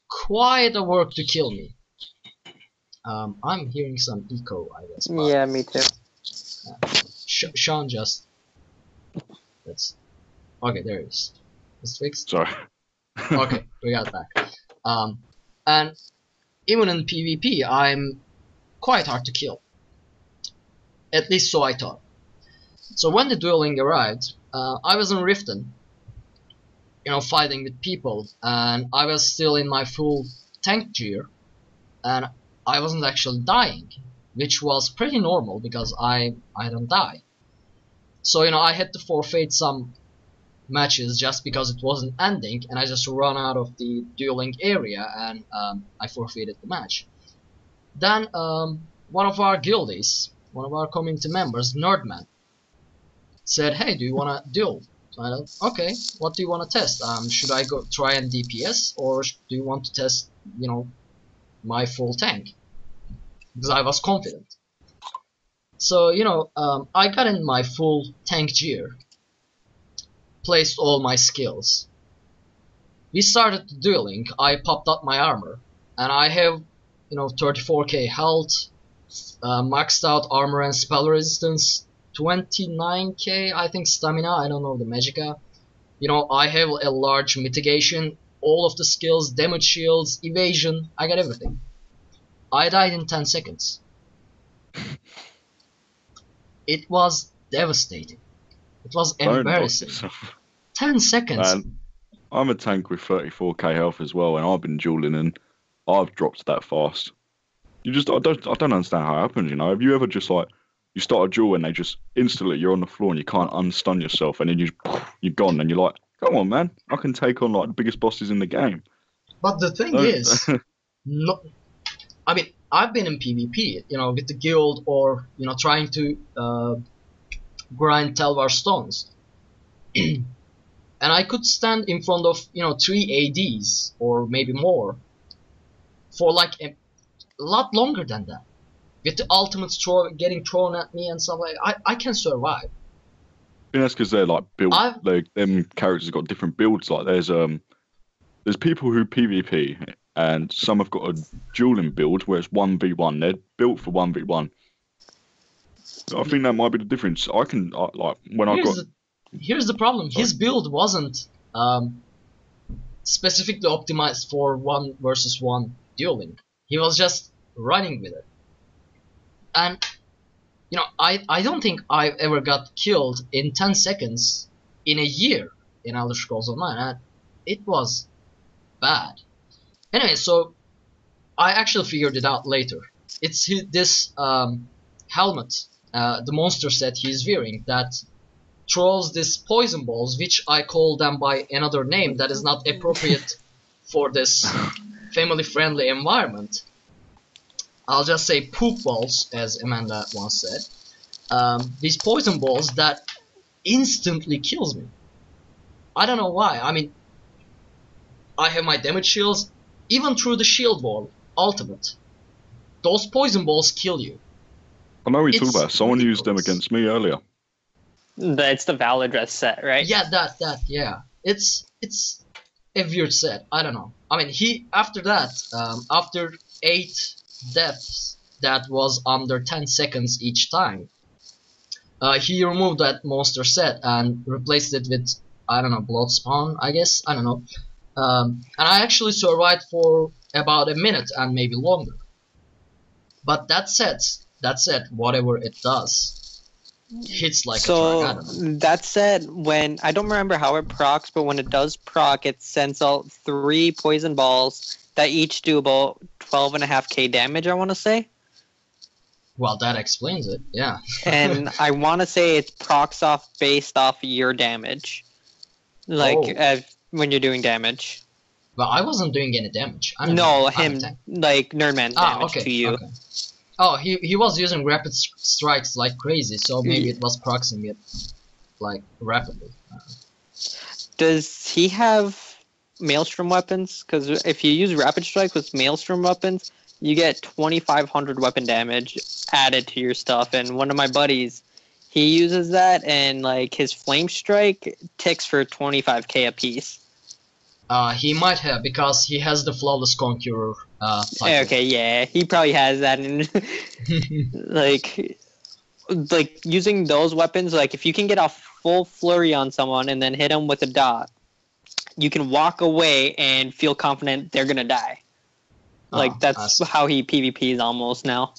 quite a work to kill me. I'm hearing some echo, I guess. Yeah, me too. Sean just... Okay, there it is. It's fixed? Sorry. Okay, we got it back. And even in PvP, I'm quite hard to kill. At least so I thought. So when the dueling arrived, I was in Riften, fighting with people, and I was still in my full tank gear, and I wasn't actually dying, which was pretty normal because I don't die. So I had to forfeit some matches just because it wasn't ending, and I just ran out of the dueling area, and I forfeited the match. Then one of our guildies, one of our community members, Nerdman, said, "Hey, do you wanna duel?" So I thought, okay, what do you want to test? Should I go try and DPS, or do you want to test, my full tank? Because I was confident. So, I got in my full tank gear, placed all my skills. We started dueling. I popped up my armor, and I have, 34k health, maxed out armor and spell resistance, 29k I think stamina, I don't know the magicka. I have a large mitigation, all of the skills, damage shields, evasion, I got everything. I died in 10 seconds. It was devastating. It was embarrassing. 10 seconds. Man, I'm a tank with 34k health as well, and I've been dueling and I've dropped that fast. I don't understand how it happens, Have you ever just you start a duel and they just instantly you're on the floor and you can't unstun yourself, and then you're gone, and you're like, come on, man, I can take on the biggest bosses in the game. But the thing is, I mean, I've been in PvP, with the guild, or trying to grind Telvar stones, and I could stand in front of 3 ADs or maybe more for a lot longer than that. With the ultimates getting thrown at me and stuff I can survive. I think that's because they're built. Them characters got different builds. There's people who PvP, and some have got a dueling build where it's 1v1. They're built for 1v1. I think that might be the difference. Here's the problem. His build wasn't specifically optimized for 1 versus 1 dueling. He was just running with it. And, you know, I don't think I ever got killed in 10 seconds in a year in Elder Scrolls Online. And it was bad. Anyway, so I actually figured it out later. It's this helmet, the monster set he's wearing, that throws these poison balls, which I call them by another name that is not appropriate for this family-friendly environment. I'll just say poop balls, as Amanda once said. These poison balls that instantly kills me. I don't know why. I mean, I have my damage shields, even through the shield wall, ultimate. Those poison balls kill you. I know what you're talking about. Someone used them against me earlier. That's the Valadress set, right? Yeah, yeah. It's a weird set. I don't know. I mean, after that, after 8 deaths, that was under 10 seconds each time. He removed that monster set and replaced it with, I don't know, Blood Spawn, I guess. I don't know. And I actually survived for about a minute and maybe longer. But that set, whatever it does, hits like a truck. I don't know. That set, when I don't remember how it procs, but when it does proc, it sends out 3 poison balls that each do about 12.5k damage, I want to say. Well, that explains it, yeah. And I want to say it procs off based off your damage, like when you're doing damage. Well, I wasn't doing any damage. Like Nerdman damage to you. Okay. Oh, he was using rapid strikes like crazy, so maybe it was proxing it like rapidly. Does he have Maelstrom weapons? Because if you use rapid strike with Maelstrom weapons, you get 2,500 weapon damage added to your stuff. And one of my buddies, he uses that, and like his flame strike ticks for 25k a piece. He might have, because he has the Flawless Conqueror title. Okay, yeah, he probably has that. And like using those weapons, like if you can get a full flurry on someone and then hit them with a dot, you can walk away and feel confident they're gonna die. Like that's how he PvPs almost now.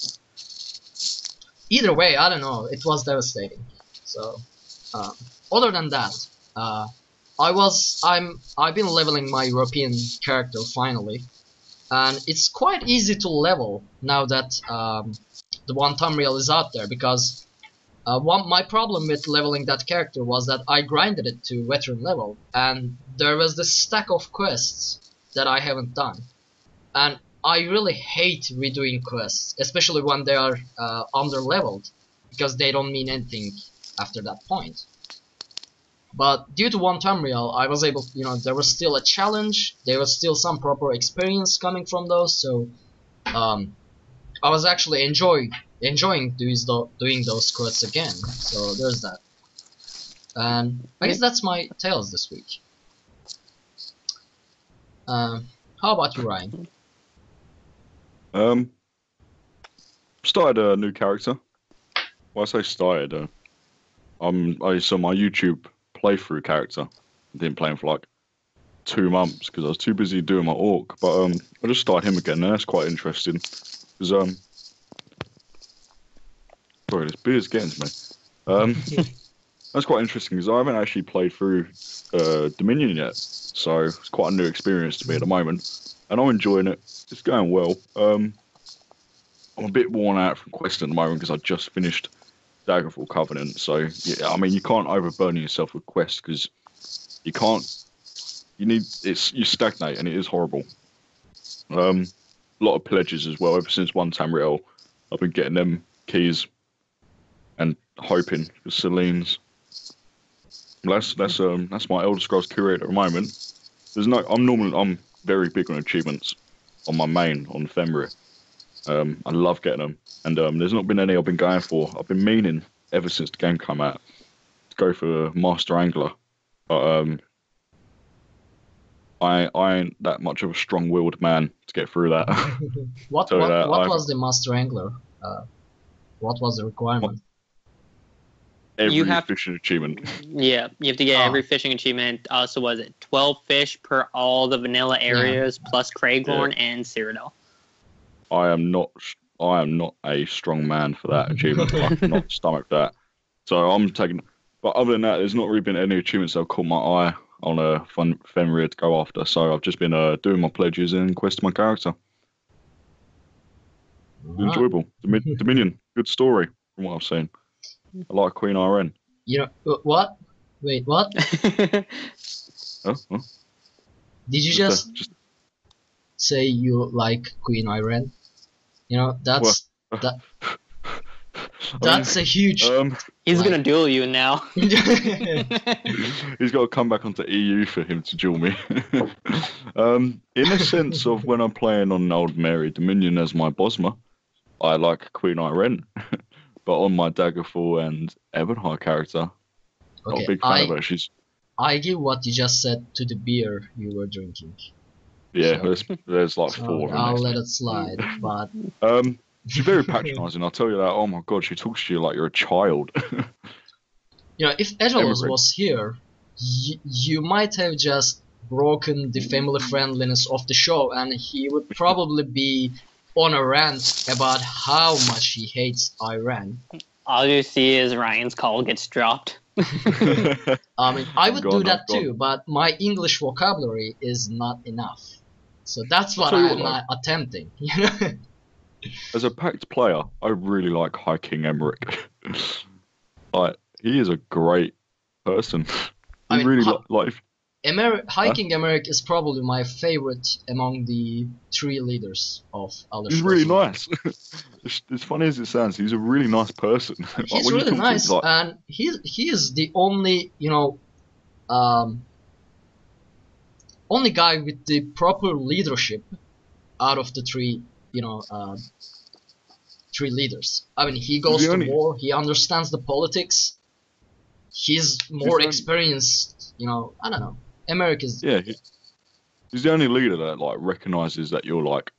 Either way, I don't know. It was devastating. So, other than that, I've been leveling my European character finally, and it's quite easy to level now that the One Tamriel is out there, because my problem with leveling that character was that I grinded it to veteran level, and there was this stack of quests that I haven't done, and I really hate redoing quests, especially when they are under leveled, because they don't mean anything after that point. But due to One Tamriel, I was able, there was still a challenge, there was still some proper experience coming from those, so I was actually enjoying doing those quests again, so there's that. And I guess that's my tales this week. How about you, Ryan? Started a new character. Well, I say started. I saw my YouTube playthrough character. I didn't play him for like 2 months because I was too busy doing my orc. But I just started him again, and that's quite interesting. Because sorry, this beer's getting to me. That's quite interesting because I haven't actually played through Dominion yet, so it's quite a new experience to me at the moment, and I'm enjoying it. It's going well. I'm a bit worn out from questing at the moment because I just finished Daggerfall Covenant, so yeah, I mean you can't overburden yourself with quests because you can't. You stagnate, and it is horrible. A lot of pillages as well. Ever since One Tamriel, I've been getting them keys and hoping for Celine's. That's my Elder Scrolls curator at the moment. I'm very big on achievements on my main on Fenrir. I love getting them, and there's not been any I've been going for. I've been meaning ever since the game came out to go for Master Angler, but I ain't that much of a strong-willed man to get through that. What was the Master Angler? What was the requirement? every have fishing achievement. Yeah, you have to get every fishing achievement. So was it 12 fish per all the vanilla areas plus Craighorn and Cyrodiil? I am not a strong man for that achievement. I cannot stomach that. So I'm taking. But other than that, there's not really been any achievements that have caught my eye on a fun Fenrir to go after. So I've just been doing my pledges and questing my character. Enjoyable. Dominion, good story from what I've seen. I like Queen Irene. You know what? Wait, what? Huh? Did you just say you like Queen Irene? You know, that's that's a huge. He's gonna duel you now. He's got to come back onto EU for him to duel me. In a sense of when I'm playing on Old Mary Dominion as my Bosma, I like Queen Irene. But on my Daggerfall and Ebonheart character, not a big fan of her. I give what you just said to the beer you were drinking. Yeah, so, there's like 4 of them. I'll let it slide, but... She's very patronising, I'll tell you that. Oh my god, she talks to you like you're a child. You know, if Egelos was here, you might have just broken the family friendliness of the show, and he would probably be on a rant about how much he hates Iran. All you see is Ryan's call gets dropped. I mean, I would do that too, but my English vocabulary is not enough. So that's what I'm not attempting, you know? As a packed player, I really like High King Emmerich. Like, he is a great person. High King Emmerich is probably my favorite among the 3 leaders of Elder He's really nice. As funny as it sounds, he's a really nice person. He's really nice, and he is the only, you know, only guy with the proper leadership out of the 3, you know, 3 leaders. I mean, he goes to war, he understands the politics, he's more experienced, you know, I don't know. America's... Yeah, he's the only leader that, like, recognises that you're, like...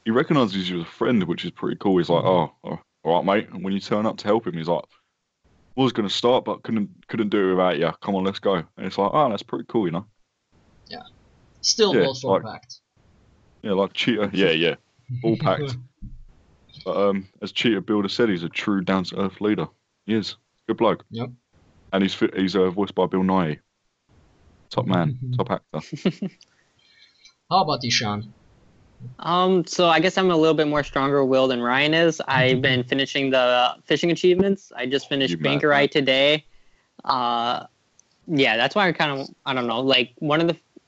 He recognises you as a friend, which is pretty cool. He's like, oh, alright, mate. And when you turn up to help him, he's like, was going to start, but couldn't do it without you. Come on, let's go. And it's like, oh, that's pretty cool, you know? Yeah. Still well for pact. Yeah, like Cheetah. Yeah. All packed. But as Cheetah Builder said, he's a true down-to-earth leader. He is. Good bloke. Yep. And he's voiced by Bill Nighy. Top man. Top actor. How about you, Sean? So I guess I'm a little bit more stronger willed than Ryan is. I've been finishing the fishing achievements. I just finished Bankerai today. Yeah, that's why I don't know, like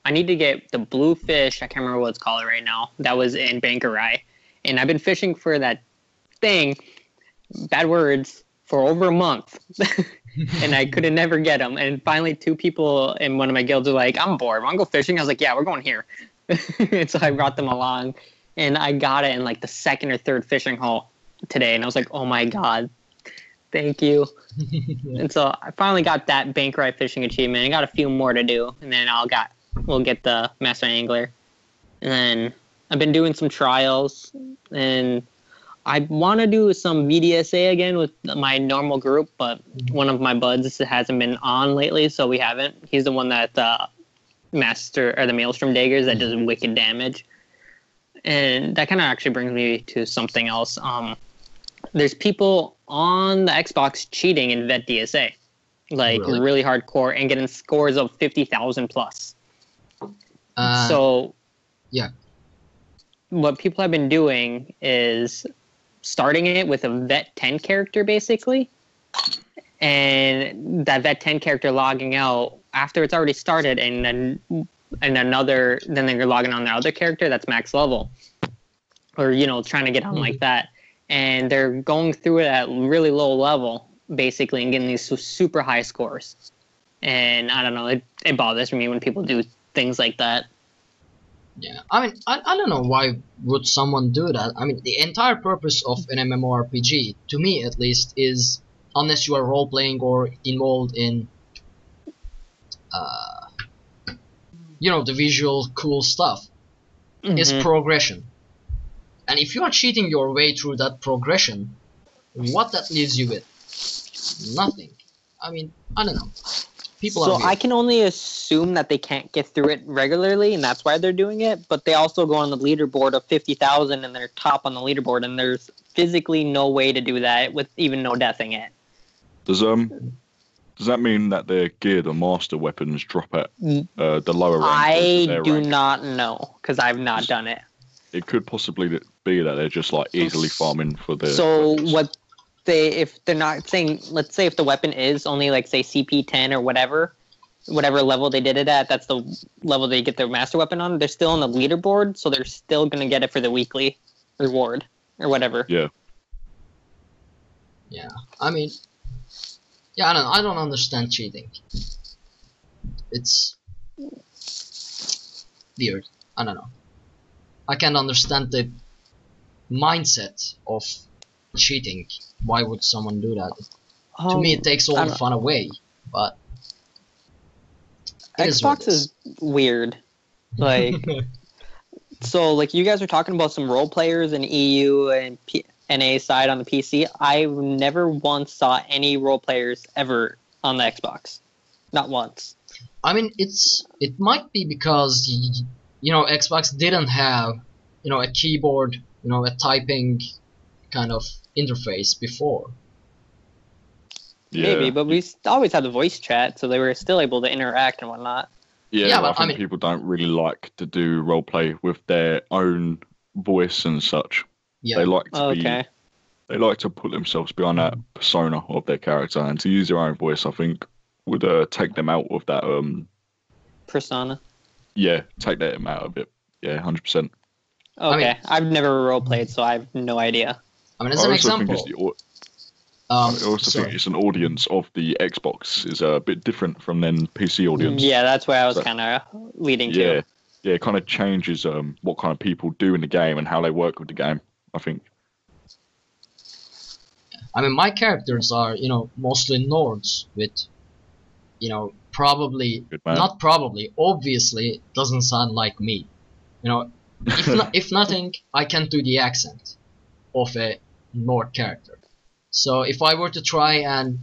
I need to get the blue fish, I can't remember what it's called right now, that was in Bankerai. And I've been fishing for that thing, bad words, for over a month. And I could never get them. And finally 2 people in one of my guilds are like, I'm bored, wanna go fishing? I was like, yeah, we're going here. And so I brought them along, and I got it in like the 2nd or 3rd fishing hole today, and I was like, oh my god, thank you. And so I finally got that Bankerai fishing achievement. I got a few more to do, and then we'll get the Master Angler. And then I've been doing some trials, and I want to do some VDSA again with my normal group, but one of my buds hasn't been on lately, so we haven't. He's the one that Master or the Maelstrom daggers that does wicked damage. And that kind of actually brings me to something else. There's people on the Xbox cheating in Vet DSA, like really hardcore, and getting scores of 50,000 plus. So yeah, what people have been doing is starting it with a Vet 10 character basically, and that Vet 10 character logging out after it's already started, and then they're logging on their other character that's max level, or you know, trying to get on like that, and they're going through it at really low level basically and getting these super high scores. And I don't know, it bothers me when people do things like that. Yeah, I mean, I don't know why would someone do that. I mean, the entire purpose of an MMORPG, to me at least, is, unless you are role-playing or involved in you know, the visual cool stuff, is progression. And if you are cheating your way through that progression, what that leaves you with? Nothing. I mean, I don't know. People So are weird. I can only assume that they can't get through it regularly, and that's why they're doing it. But they also go on the leaderboard of 50,000, and they're top on the leaderboard, and there's physically no way to do that with even no deathing it. Does that mean that their gear, the master weapons, drop at the lower rank? I do not know because I've not done it. It could possibly be that they're just like easily farming for the. So weapons. if they're not saying, let's say if the weapon is only like say CP 10 or whatever level they did it at, that's the level they get their master weapon on. They're still on the leaderboard, so they're still gonna get it for the weekly reward or whatever. Yeah. Yeah, I mean, yeah, I don't understand cheating. It's weird. I don't know. I can't understand the mindset of cheating. Why would someone do that? To me, it takes all the fun away. But Xbox is weird. Like, so like you guys were talking about some role players in EU and NA side on the PC. I never once saw any role players ever on the Xbox. Not once. I mean, it might be because Xbox didn't have a keyboard, a typing kind of interface before. Yeah. Maybe, but we always had the voice chat, so they were still able to interact and whatnot. Yeah, but I think people don't really like to do roleplay with their own voice and such. Yeah. They like to They like to put themselves behind that persona of their character, and to use their own voice, I think, would take them out of that persona. Yeah, take them out of it. Yeah, 100%. Okay, I've never roleplayed, so I have no idea. I mean, as an example, I also think it's an audience of the Xbox is a bit different from then PC audience. Yeah, that's where I was kind of leading to. Yeah, it kind of changes what kind of people do in the game and how they work with the game, I think. I mean, my characters are, mostly Nords with, obviously doesn't sound like me. If nothing, I can't do the accent of a Nord character. So if I were to try and,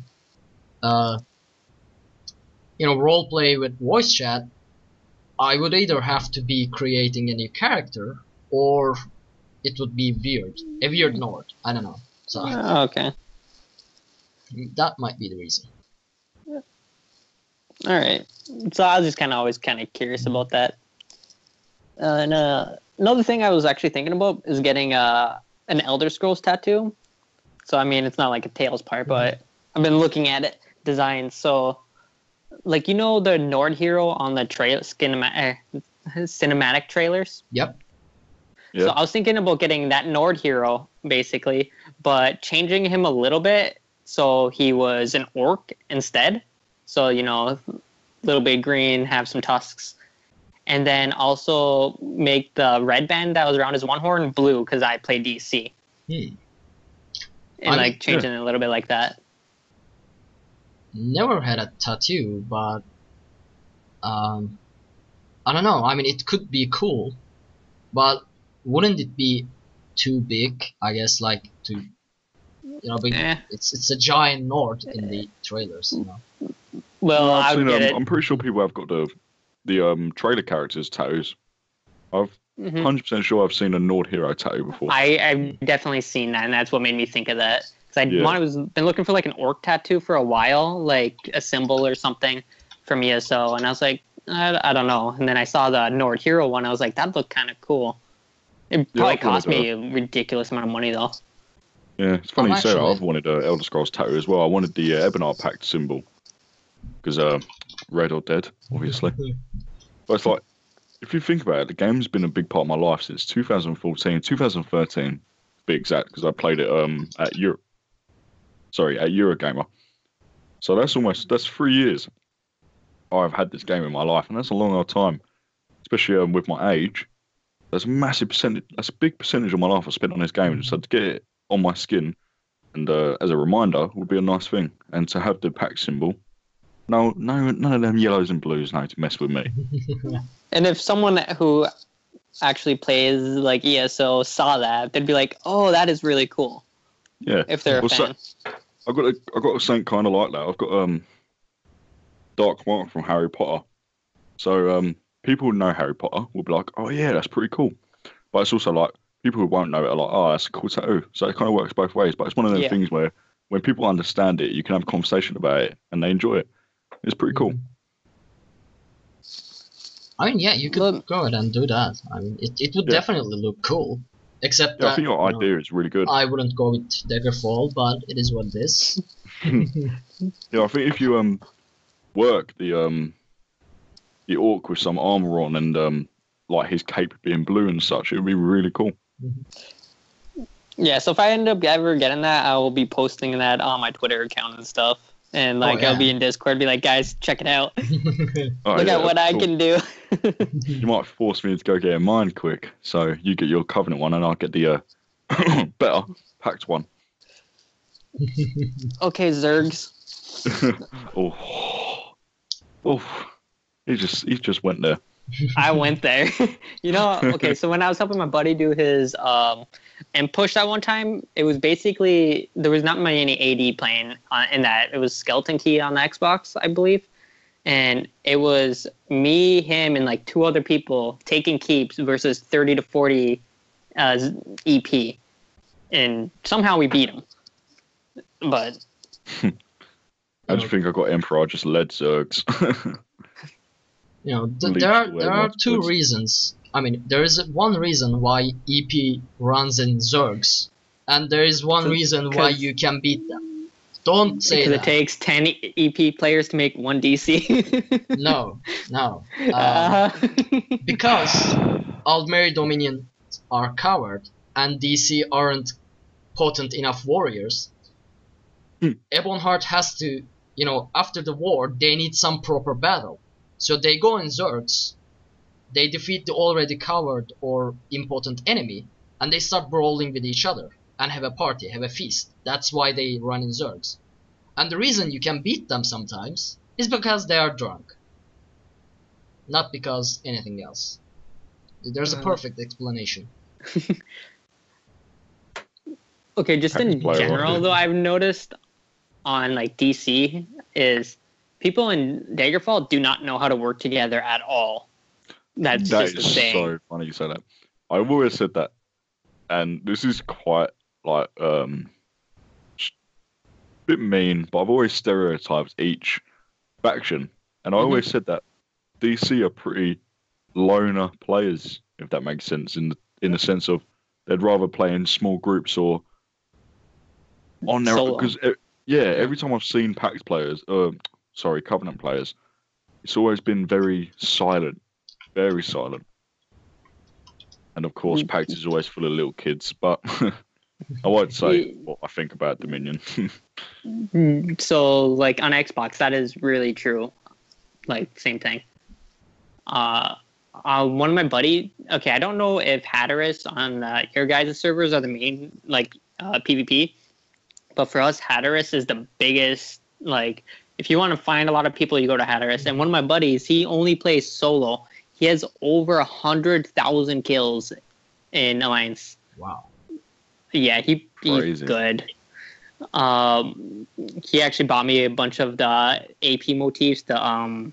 roleplay with voice chat, I would either have to be creating a new character, or it would be a weird Nord. I don't know. So okay. That might be the reason. All right. So I was just always curious about that. And another thing I was actually thinking about is getting an Elder Scrolls tattoo. So I mean, it's not like a Tales part, but I've been looking at it designs. So, like the Nord hero on the cinematic trailers. Yep. Yeah. So I was thinking about getting that Nord hero basically, but changing him a little bit so he was an orc instead. So little bit green, have some tusks, and then also make the red band that was around his one horn blue because I play DC. And changing it a little bit like that. Never had a tattoo, but I don't know. I mean, it could be cool, but wouldn't it be too big? I guess it's a giant Nord in the trailers. Well, I'm pretty sure people have got the trailer characters tattoos. I've 100% sure I've seen a Nord hero tattoo before. I've definitely seen that, and that's what made me think of that. Because been looking for an orc tattoo for a while, like a symbol or something from ESO, and I was like, I don't know. And then I saw the Nord hero one. I was like, that looked kind of cool. It probably cost me a ridiculous amount of money though. Yeah, it's funny you say that. I've wanted an Elder Scrolls tattoo as well. I wanted the Ebenar Pact symbol because Red or Dead, obviously. But it's like, if you think about it, the game's been a big part of my life since 2014, 2013, to be exact, because I played it at Eurogamer. So that's 3 years I've had this game in my life, and that's a long old time, especially with my age. That's a massive percentage. That's a big percentage of my life I spent on this game. So to get it on my skin, and as a reminder, would be a nice thing. And to have the pack symbol, none of them yellows and blues now to mess with me. And if someone who actually plays ESO saw that, they'd be like, "Oh, that is really cool." Yeah. If they're a fan. I've got something kind of like that. I've got Dark Mark from Harry Potter. So people who know Harry Potter will be like, oh yeah, that's pretty cool. But it's also like people who won't know it are like, oh, that's a cool tattoo. So it kind of works both ways. But it's one of those things where when people understand it, you can have a conversation about it and they enjoy it. It's pretty cool. I mean, yeah, you could go ahead and do that. I mean, it would definitely look cool. Except that I think your idea is really good. I wouldn't go with Daggerfall, but it is what it is. Yeah, I think if you work the orc with some armor on and like his cape being blue and such, it would be really cool. Yeah, so if I end up ever getting that, I will be posting that on my Twitter account and stuff. And like I'll be in Discord, be like, guys, check it out. Look at what I can do. You might force me to go get a mine quick, so you get your Covenant one, and I'll get the better packed one. Okay, Zergs. He just went there. I went there. You know, okay, so when I was helping my buddy do his and push that one time, it was basically, there was not many AD playing in that. It was Skeleton Key on the Xbox, I believe. And it was me, him, and like 2 other people taking keeps versus 30 to 40 EP. And somehow we beat him. But I just think I got Emperor, I just led Zergs. You know, there are 2 reasons. I mean, there is one reason why EP runs in Zergs, and there is one reason why you can beat them. Don't say that. Because it takes 10 EP players to make 1 DC. No. Because Aldmeri Dominion are coward, and DC aren't potent enough warriors. Ebonheart has to, you know, after the war, they need some proper battle. So they go in Zergs, they defeat the already coward or impotent enemy, and they start brawling with each other, and have a party, have a feast. That's why they run in Zergs. And the reason you can beat them sometimes is because they are drunk. Not because anything else. There's a perfect explanation. Okay, just in general though, I've noticed on like DC is people in Daggerfall do not know how to work together at all. That's just the thing. So funny you say that. I've always said that, and this is quite like bit mean, but I've always stereotyped each faction, and I always said that DC are pretty loner players, if that makes sense, in the sense of they'd rather play in small groups or on their own. Because every time I've seen Pact players, Covenant players, it's always been very silent. And of course, Pact is always full of little kids, but I won't say what I think about Dominion. So, like, on Xbox, that is really true. Like, same thing. One of my buddy, okay, I don't know if Hatteras on your guys' servers are the main, like, PvP, but for us, Hatteras is the biggest, like, if you want to find a lot of people, you go to Hatteras. And one of my buddies, he only plays solo. He has over 100,000 kills in Alliance. Wow. Yeah, he's good. He actually bought me a bunch of the AP motifs. The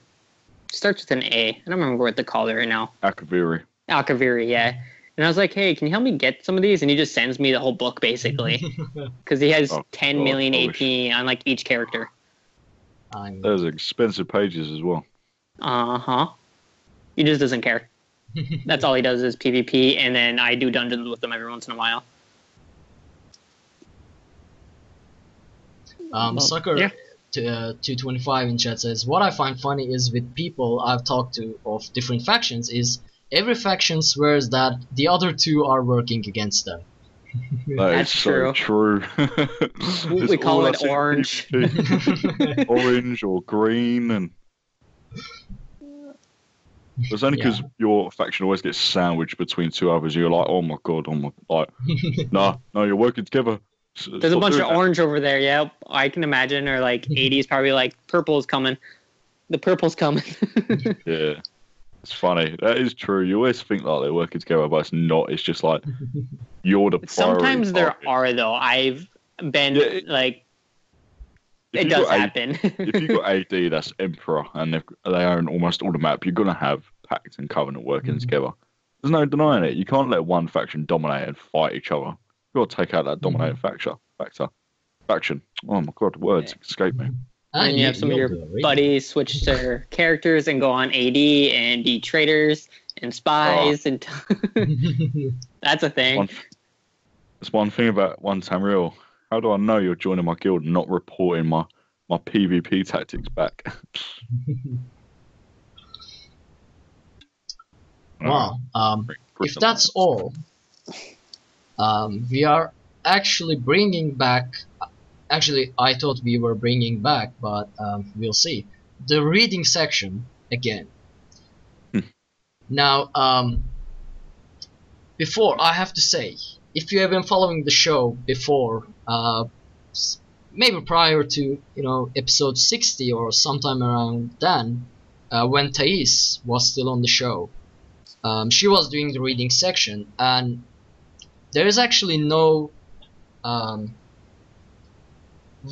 starts with an A. I don't remember what they call it right now. Arkhaniir, yeah. And I was like, hey, can you help me get some of these? And he just sends me the whole book, basically. Because he has 10 million AP on, like, each character. Those are expensive pages as well. Uh-huh. He just doesn't care. That's all he does is PvP, and then I do dungeons with him every once in a while. Sucker 225 in chat says, what I find funny is with people I've talked to of different factions is every faction swears that the other 2 are working against them. That's so true. We call it orange. Orange or green, and it's only because your faction always gets sandwiched between 2 others. You're like, oh my god, no, you're working together. There's a bunch of orange over there. Yeah, I can imagine. Or like 80s, probably like purple's coming. The purple's coming. Yeah, it's funny. That is true. You always think like they're working together, but it's not. It's just like you're the priority. Sometimes there are though. I've been like it does happen. If you got AD, that's Emperor, and they own almost all the map. You're gonna have Pact and Covenant working together. There's no denying it. You can't let one faction dominate and fight each other. You got to take out that dominating faction. Oh my god, words escape me. And you have some of your buddies switch their characters and go on AD and be traitors and spies, and that's a thing. That's one thing about One Tamriel. How do I know you're joining my guild and not reporting my PvP tactics back? Well, if that's all, we are actually bringing back. Actually, I thought we were bringing back, but we'll see. The reading section again. Now, before, I have to say, if you have been following the show before, maybe prior to episode 60 or sometime around then, when Thais was still on the show, she was doing the reading section, and there is actually no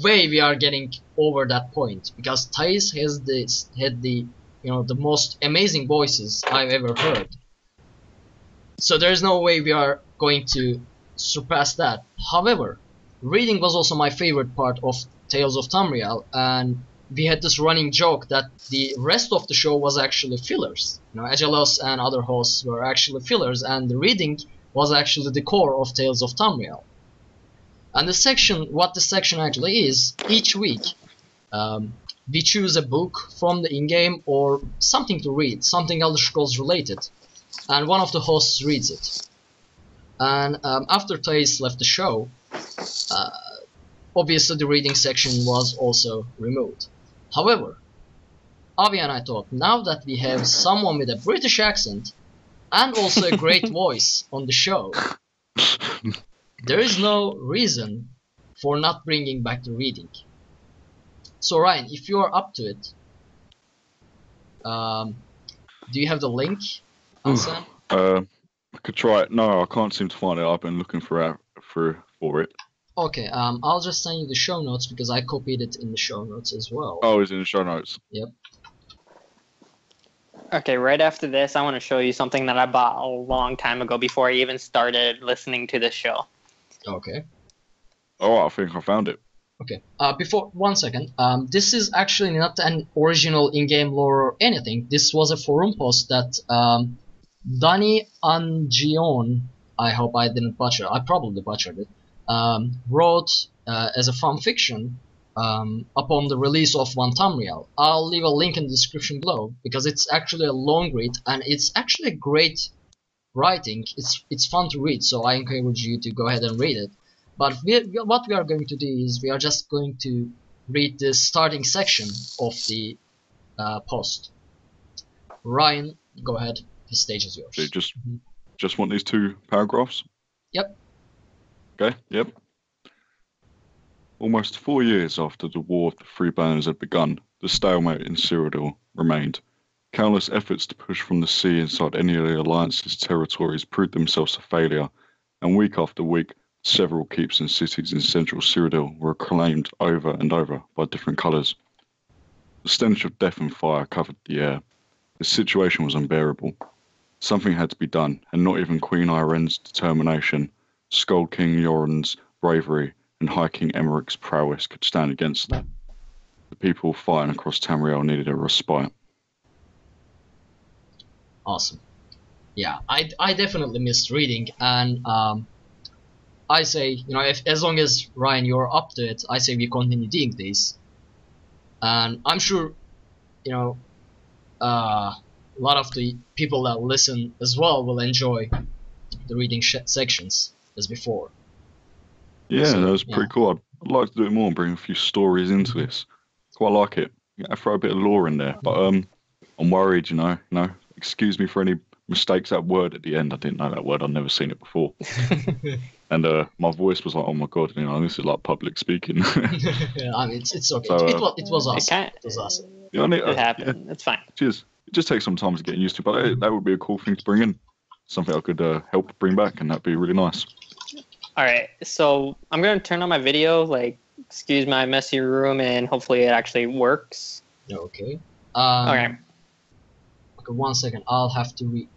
way we are getting over that point, because Thais had the most amazing voices I've ever heard. So there is no way we are going to surpass that. However, reading was also my favorite part of Tales of Tamriel, and we had this running joke that the rest of the show was actually fillers. Agelos and other hosts were actually fillers, and the reading was actually the core of Tales of Tamriel. And what the section actually is, each week we choose a book from the in-game or something to read, something Elder Scrolls related, and one of the hosts reads it. And after Thais left the show, obviously the reading section was also removed. However, Avi and I thought, now that we have someone with a British accent and also a great voice on the show, there is no reason for not bringing back the reading. So Ryan, if you are up to it, do you have the link? I could try it. No, I can't seem to find it. I've been looking for it. Okay, I'll just send you the show notes because I copied it in the show notes as well. Oh, it's in the show notes. Yep. Okay, right after this, I want to show you something that I bought a long time ago before I even started listening to this show. Okay. Oh, I think I found it. Okay. Before 1 second. This is actually not an original in-game lore or anything. This was a forum post that Danny Angion, I hope I didn't butcher. I probably butchered it. Wrote as a fan fiction upon the release of One Tamriel. I'll leave a link in the description below because it's actually a long read and it's actually a great writing. It's fun to read, so I encourage you to go ahead and read it. But what we are going to do is we are just going to read the starting section of the post. Ryan, go ahead. The stage is yours. So just want these 2 paragraphs? Yep. Okay, yep. Almost 4 years after the War of the Three Banners had begun, the stalemate in Cyrodiil remained. Countless efforts to push from the sea inside any of the Alliance's territories proved themselves a failure, and week after week, several keeps and cities in central Cyrodiil were acclaimed over and over by different colours. The stench of death and fire covered the air. The situation was unbearable. Something had to be done, and not even Queen Irene's determination, Skald King Yoren's bravery, and High King Emeric's prowess could stand against them. The people fighting across Tamriel needed a respite. Awesome. Yeah, I definitely missed reading, and I say, as long as Ryan you're up to it, I say we continue doing this. And I'm sure, a lot of the people that listen as well will enjoy the reading sections as before. Yeah, that was pretty cool. I'd like to do it more and bring a few stories into this. Quite like it. I throw a bit of lore in there, but I'm worried, excuse me for any mistakes. That word at the end, I didn't know that word. I'd never seen it before. And my voice was like, oh my god, this is like public speaking. Yeah, I mean, it's okay. So, it was awesome. It was awesome. Yeah, it happened. It's fine. Cheers. It just takes some time to get used to, but that would be a cool thing to bring in. Something I could help bring back, and that'd be really nice. All right, so I'm gonna turn on my video like excuse my messy room, and hopefully it actually works. Okay. Okay. Okay, 1 second. I'll have to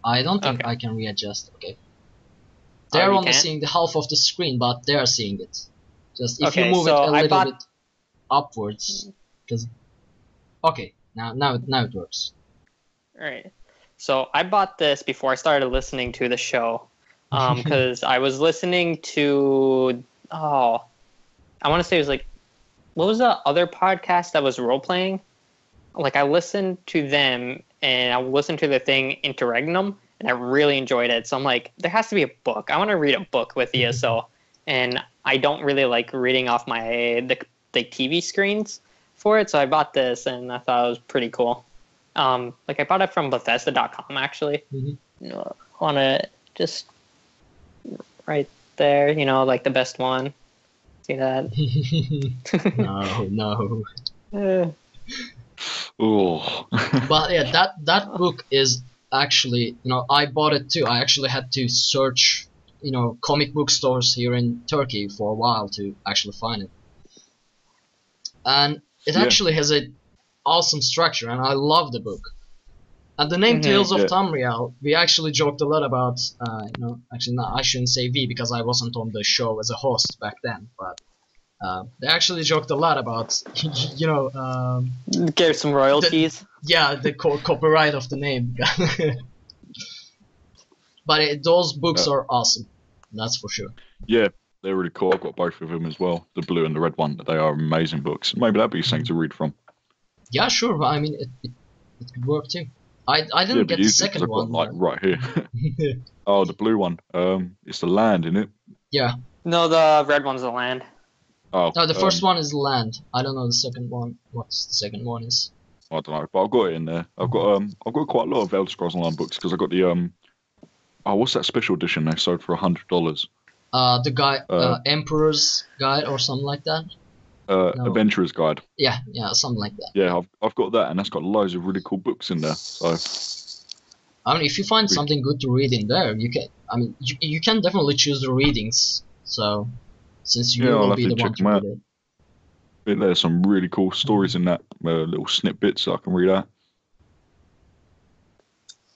I don't think Okay. I can readjust. Okay. Oh, They're you only can't? seeing the half of the screen, but they're seeing it. Just if you Okay, move it so a I little bought- bit upwards, because. Okay, now it works. All right. So I bought this before I started listening to the show, because I was listening to I want to say it was like, what was the other podcast that was role playing? Like I listened to them and I listened to the thing Interregnum, and I really enjoyed it. So I'm like, there has to be a book. I want to read a book with ESO, and I don't really like reading off the TV screens for it. So I bought this, and I thought it was pretty cool. Like I bought it from Bethesda.com actually. On it, just right there, like the best one. See that? No. Oh. But yeah, that book is actually, I bought it too. I actually had to search, comic book stores here in Turkey for a while to actually find it. And it actually has a awesome structure, and I love the book. And the name Tales of Tamriel, we actually joked a lot about, actually no, I shouldn't say we because I wasn't on the show as a host back then, but they actually joked a lot about, Get some royalties. the copyright of the name. But those books are awesome, that's for sure. Yeah, they're really cool. I've got both of them as well, the blue and the red one. They are amazing books. Maybe that'd be something to read from. Yeah, sure. I mean, it could work too. I didn't get the second one. Like right here. Oh, the blue one. It's the land, isn't it? Yeah. No, the red one's the land. Oh. No, the first one is land. I don't know the second one. What's the second one is? I don't know, but I've got it in there. I've got quite a lot of Elder Scrolls Online books because I got the what's that special edition they sold for $100? The guy, Emperor's Guide or something like that. No. Adventurer's Guide. Yeah, something like that. Yeah, I've got that, and that's got loads of really cool books in there. So, I mean, if you find something good to read in there, you can. I mean, you can definitely choose the readings. So, since you will be the one to read it. There's some really cool stories in that, little snippets that I can read out.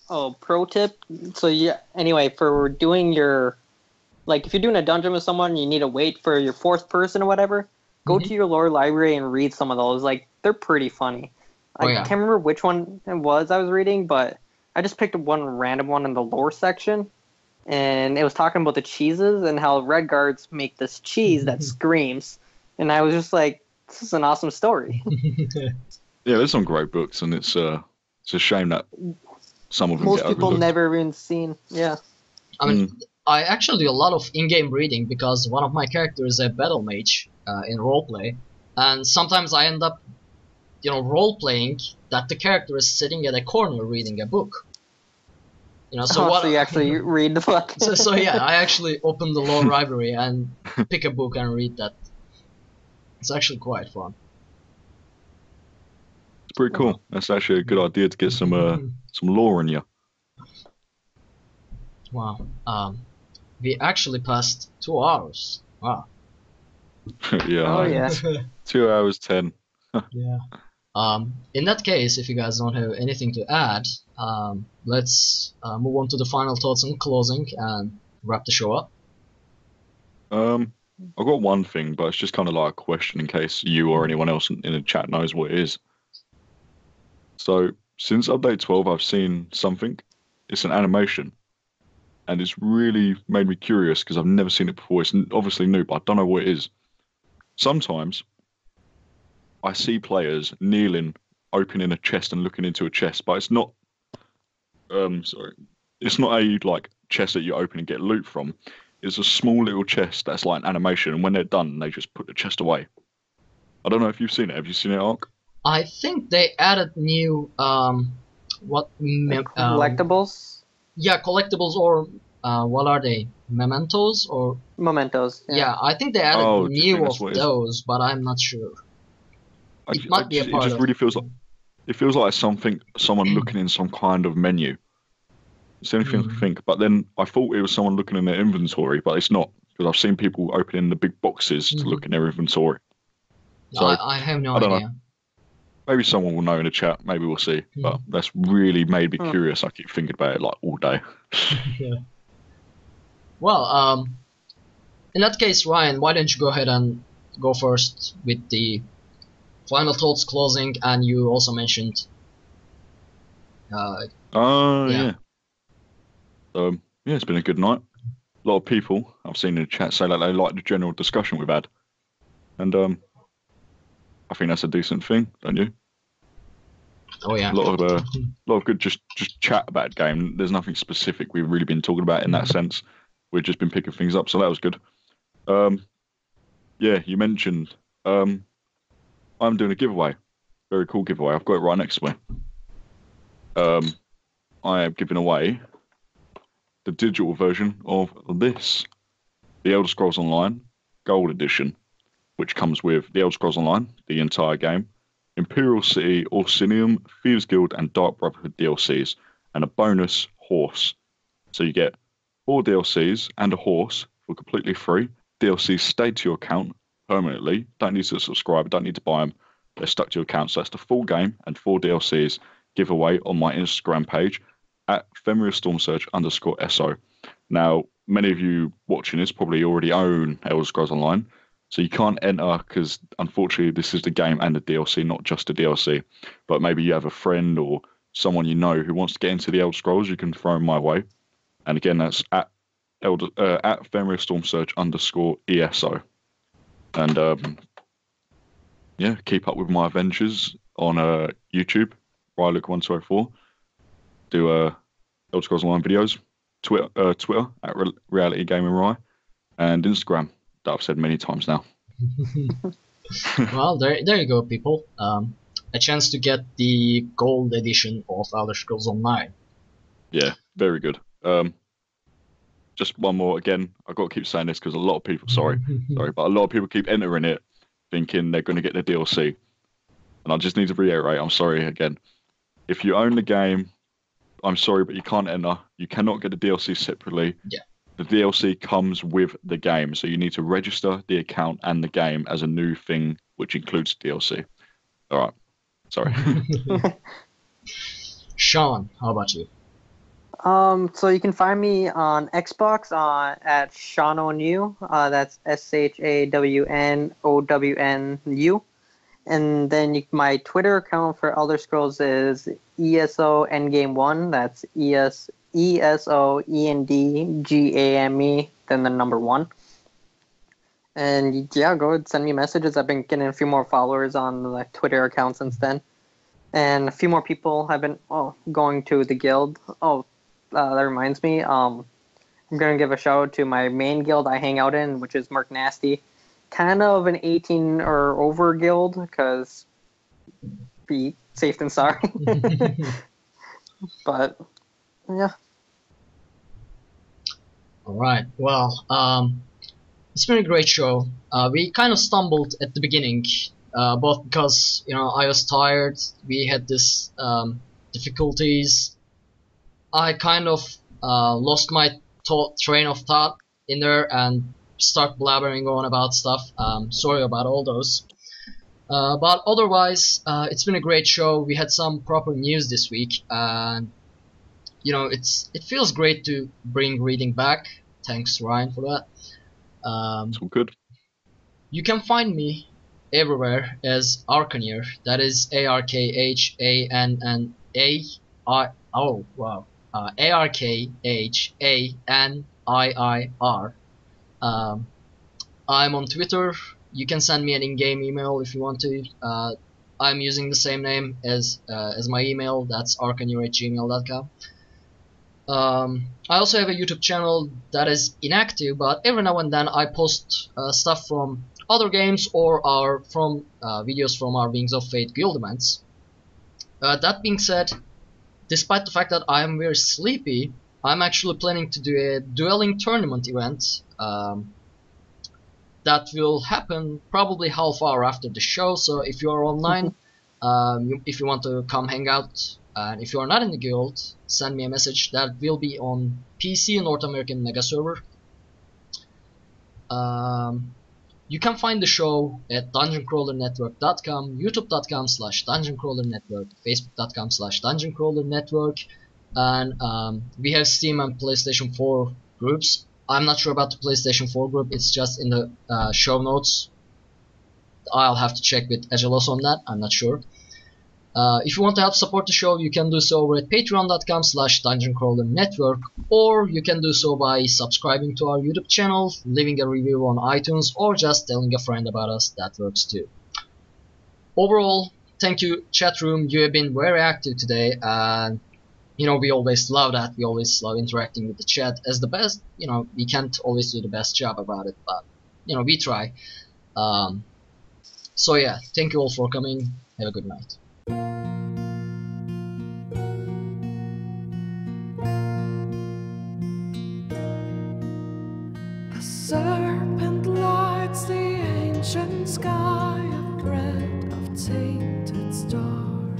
Oh, pro tip. So anyway, for doing your, like if you're doing a dungeon with someone, you need to wait for your fourth person or whatever. Go to your lore library and read some of those. Like they're pretty funny. I can't remember which one it was I was reading, but I just picked one random one in the lore section, and it was talking about the cheeses and how red guards make this cheese that screams. And I was just like, this is an awesome story. Yeah, there's some great books, and it's a shame that some of them most get people overlooked. never even seen. Yeah. I mean, I actually do a lot of in-game reading because one of my characters is a battle mage in roleplay, and sometimes I end up, role-playing that the character is sitting at a corner reading a book. So you actually read the book. so yeah, I actually open the lore library and pick a book and read that. It's actually quite fun. It's pretty cool. That's actually a good idea to get some lore in you. Wow. We actually passed 2 hours. Wow. Yeah. Oh yeah. 2 hours 10. Yeah. In that case, if you guys don't have anything to add, let's move on to the final thoughts and closing and wrap the show up. I've got one thing, but it's just kind of like a question in case you or anyone else in the chat knows what it is. So, since update 12, I've seen something. It's an animation. And it's really made me curious because I've never seen it before. It's obviously new, but I don't know what it is. Sometimes I see players kneeling, opening a chest and looking into a chest, but it's not it's not a chest that you open and get loot from. It's a small little chest that's like an animation, and when they're done, they just put the chest away. I don't know if you've seen it. Have you seen it, Ark? I think they added new collectibles. Yeah, collectibles, or what are they? Mementos or mementos? Yeah, I think they added new of those, but I'm not sure. It might be a part of it. It just really feels like someone looking in some kind of menu. It's the only thing I think. But then I thought it was someone looking in their inventory, but it's not. Because I've seen people opening the big boxes to look in their inventory. So I have no I don't idea. know. Maybe someone will know in the chat. Maybe we'll see. But that's really made me curious. I keep thinking about it like all day. Yeah. Well, in that case, Ryan, why don't you go ahead and go first with the final thoughts, closing, and you also mentioned. Yeah. Yeah, it's been a good night. A lot of people I've seen in the chat say that they like the general discussion we've had, and I think that's a decent thing, don't you? Oh yeah. A lot of good just chat about the game. There's nothing specific we've really been talking about in that sense. We've just been picking things up, so that was good. Yeah, you mentioned I'm doing a giveaway. Very cool giveaway. I've got it right next to me. I am giving away the digital version of this, The Elder Scrolls Online Gold Edition, which comes with The Elder Scrolls Online, the entire game, Imperial City, Orsinium, Thieves Guild, and Dark Brotherhood DLCs, and a bonus horse. So you get 4 DLCs and a horse for completely free. DLCs stay to your account permanently. Don't need to subscribe, don't need to buy them. They're stuck to your account. So that's the full game and 4 DLCs giveaway on my Instagram page at @FenrirStormSearch_SO. Now, many of you watching this probably already own Elder Scrolls Online, so you can't enter because unfortunately this is the game and the DLC, not just the DLC. But maybe you have a friend or someone you know who wants to get into the Elder Scrolls, you can throw them my way. And again, that's at FenrirStormSearch_ESO. And yeah, keep up with my adventures on YouTube, Ryluke1204. Do Elder Scrolls Online videos, Twitter at Reality Gaming Rye, and Instagram that I've said many times now. Well, there you go, people. A chance to get the gold edition of Elder Scrolls Online. Yeah, very good. Just one more again. I've got to keep saying this because a lot of people, sorry, but a lot of people keep entering it thinking they're going to get the DLC. And I just need to reiterate, I'm sorry again. If you own the game, I'm sorry, but you can't enter. You cannot get the DLC separately. Yeah. The DLC comes with the game, so you need to register the account and the game as a new thing, which includes DLC. All right. Sorry. Sean, how about you? So you can find me on Xbox at Shawnownu. That's SHAWNOWNU. And then my Twitter account for Elder Scrolls is ESO Endgame1. That's ESOENDGAME, then the number 1. And yeah, go ahead, send me messages. I've been getting a few more followers on the Twitter account since then. And a few more people have been going to the guild. That reminds me. I'm going to give a shout out to my main guild I hang out in, which is Merc Nasty. Kind of an 18 or over guild, because be safe than sorry. But, yeah. Alright, well, it's been a great show. We kind of stumbled at the beginning, both because, I was tired, we had this difficulties. I kind of lost my train of thought in there and start blabbering on about stuff. Sorry about all those. But otherwise, it's been a great show. We had some proper news this week, and it feels great to bring reading back. Thanks, Ryan, for that. It's all good. You can find me everywhere as Arkhaniir. That is ARKHANNA. Oh wow. ARKHANIIR. I'm on Twitter. You can send me an in-game email if you want to. I'm using the same name as my email. That's arkhaniir@gmail.com. I also have a YouTube channel that is inactive, but every now and then I post stuff from other games or from videos from our Wings of Fate guild events. That being said, despite the fact that I am very sleepy, I'm actually planning to do a dueling tournament event that will happen probably half hour after the show. So if you are online, if you want to come hang out, and if you are not in the guild, send me a message. That will be on PC North American Mega Server. You can find the show at dungeoncrawlernetwork.com, youtube.com/dungeoncrawlernetwork, facebook.com/dungeoncrawlernetwork, and we have Steam and PlayStation 4 groups. I'm not sure about the PlayStation 4 group, it's just in the show notes. I'll have to check with Agelos on that, I'm not sure. If you want to help support the show, you can do so over at patreon.com/dungeoncrawlernetwork, or you can do so by subscribing to our YouTube channel, leaving a review on iTunes, or just telling a friend about us. That works too. Overall, thank you chat room, you have been very active today, and you know, we always love that. We always love interacting with the chat as the best. You know, we can't always do the best job about it, but you know, we try. So yeah, thank you all for coming. Have a good night. A serpent lights the ancient sky, a thread of tainted stars.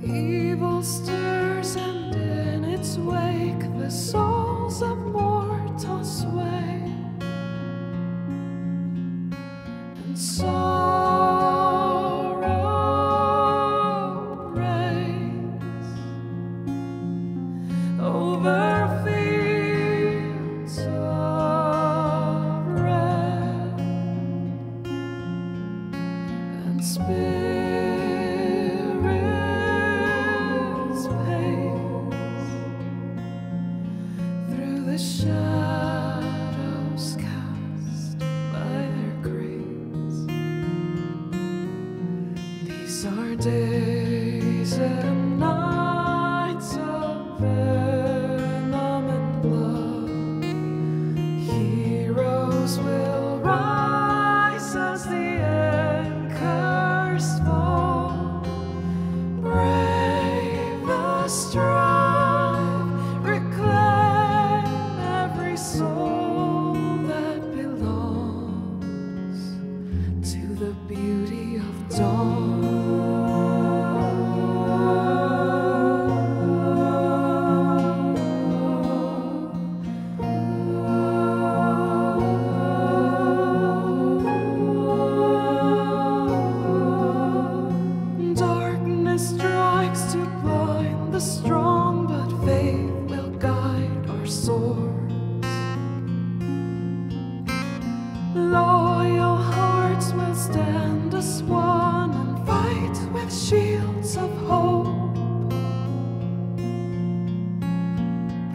Evil stirs, and in its wake the souls of mortals sway. And sorrow reigns over fields of red, and spirits pace through the shadows cast by their graves. These are days and nights of venom and blood. Heroes will rise as the anchors fall. Brave the strive, reclaim every soul that belongs to the beauty of dawn. Darkness strikes to blind the strong, but faith will guide our swords. Loyal hearts will stand as one and fight with shields of hope.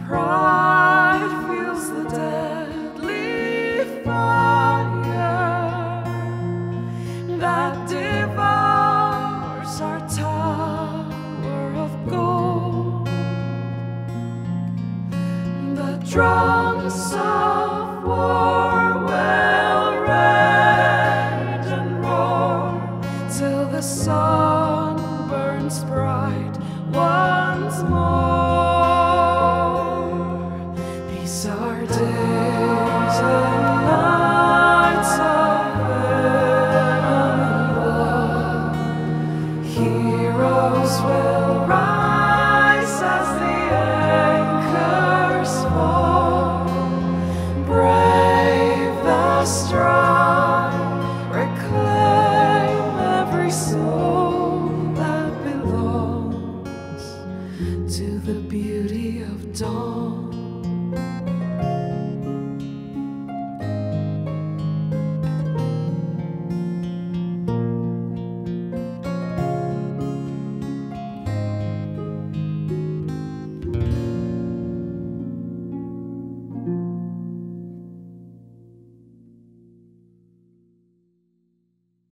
Pride feels the deadly fire that devours our tower of gold. The drums of war will rage and roar till the sun burns bright once more. These are days and nights of venom and blood. Heroes will rise as the anchors fall. Brave the strive, reclaim every soul that belongs to the beauty of dawn.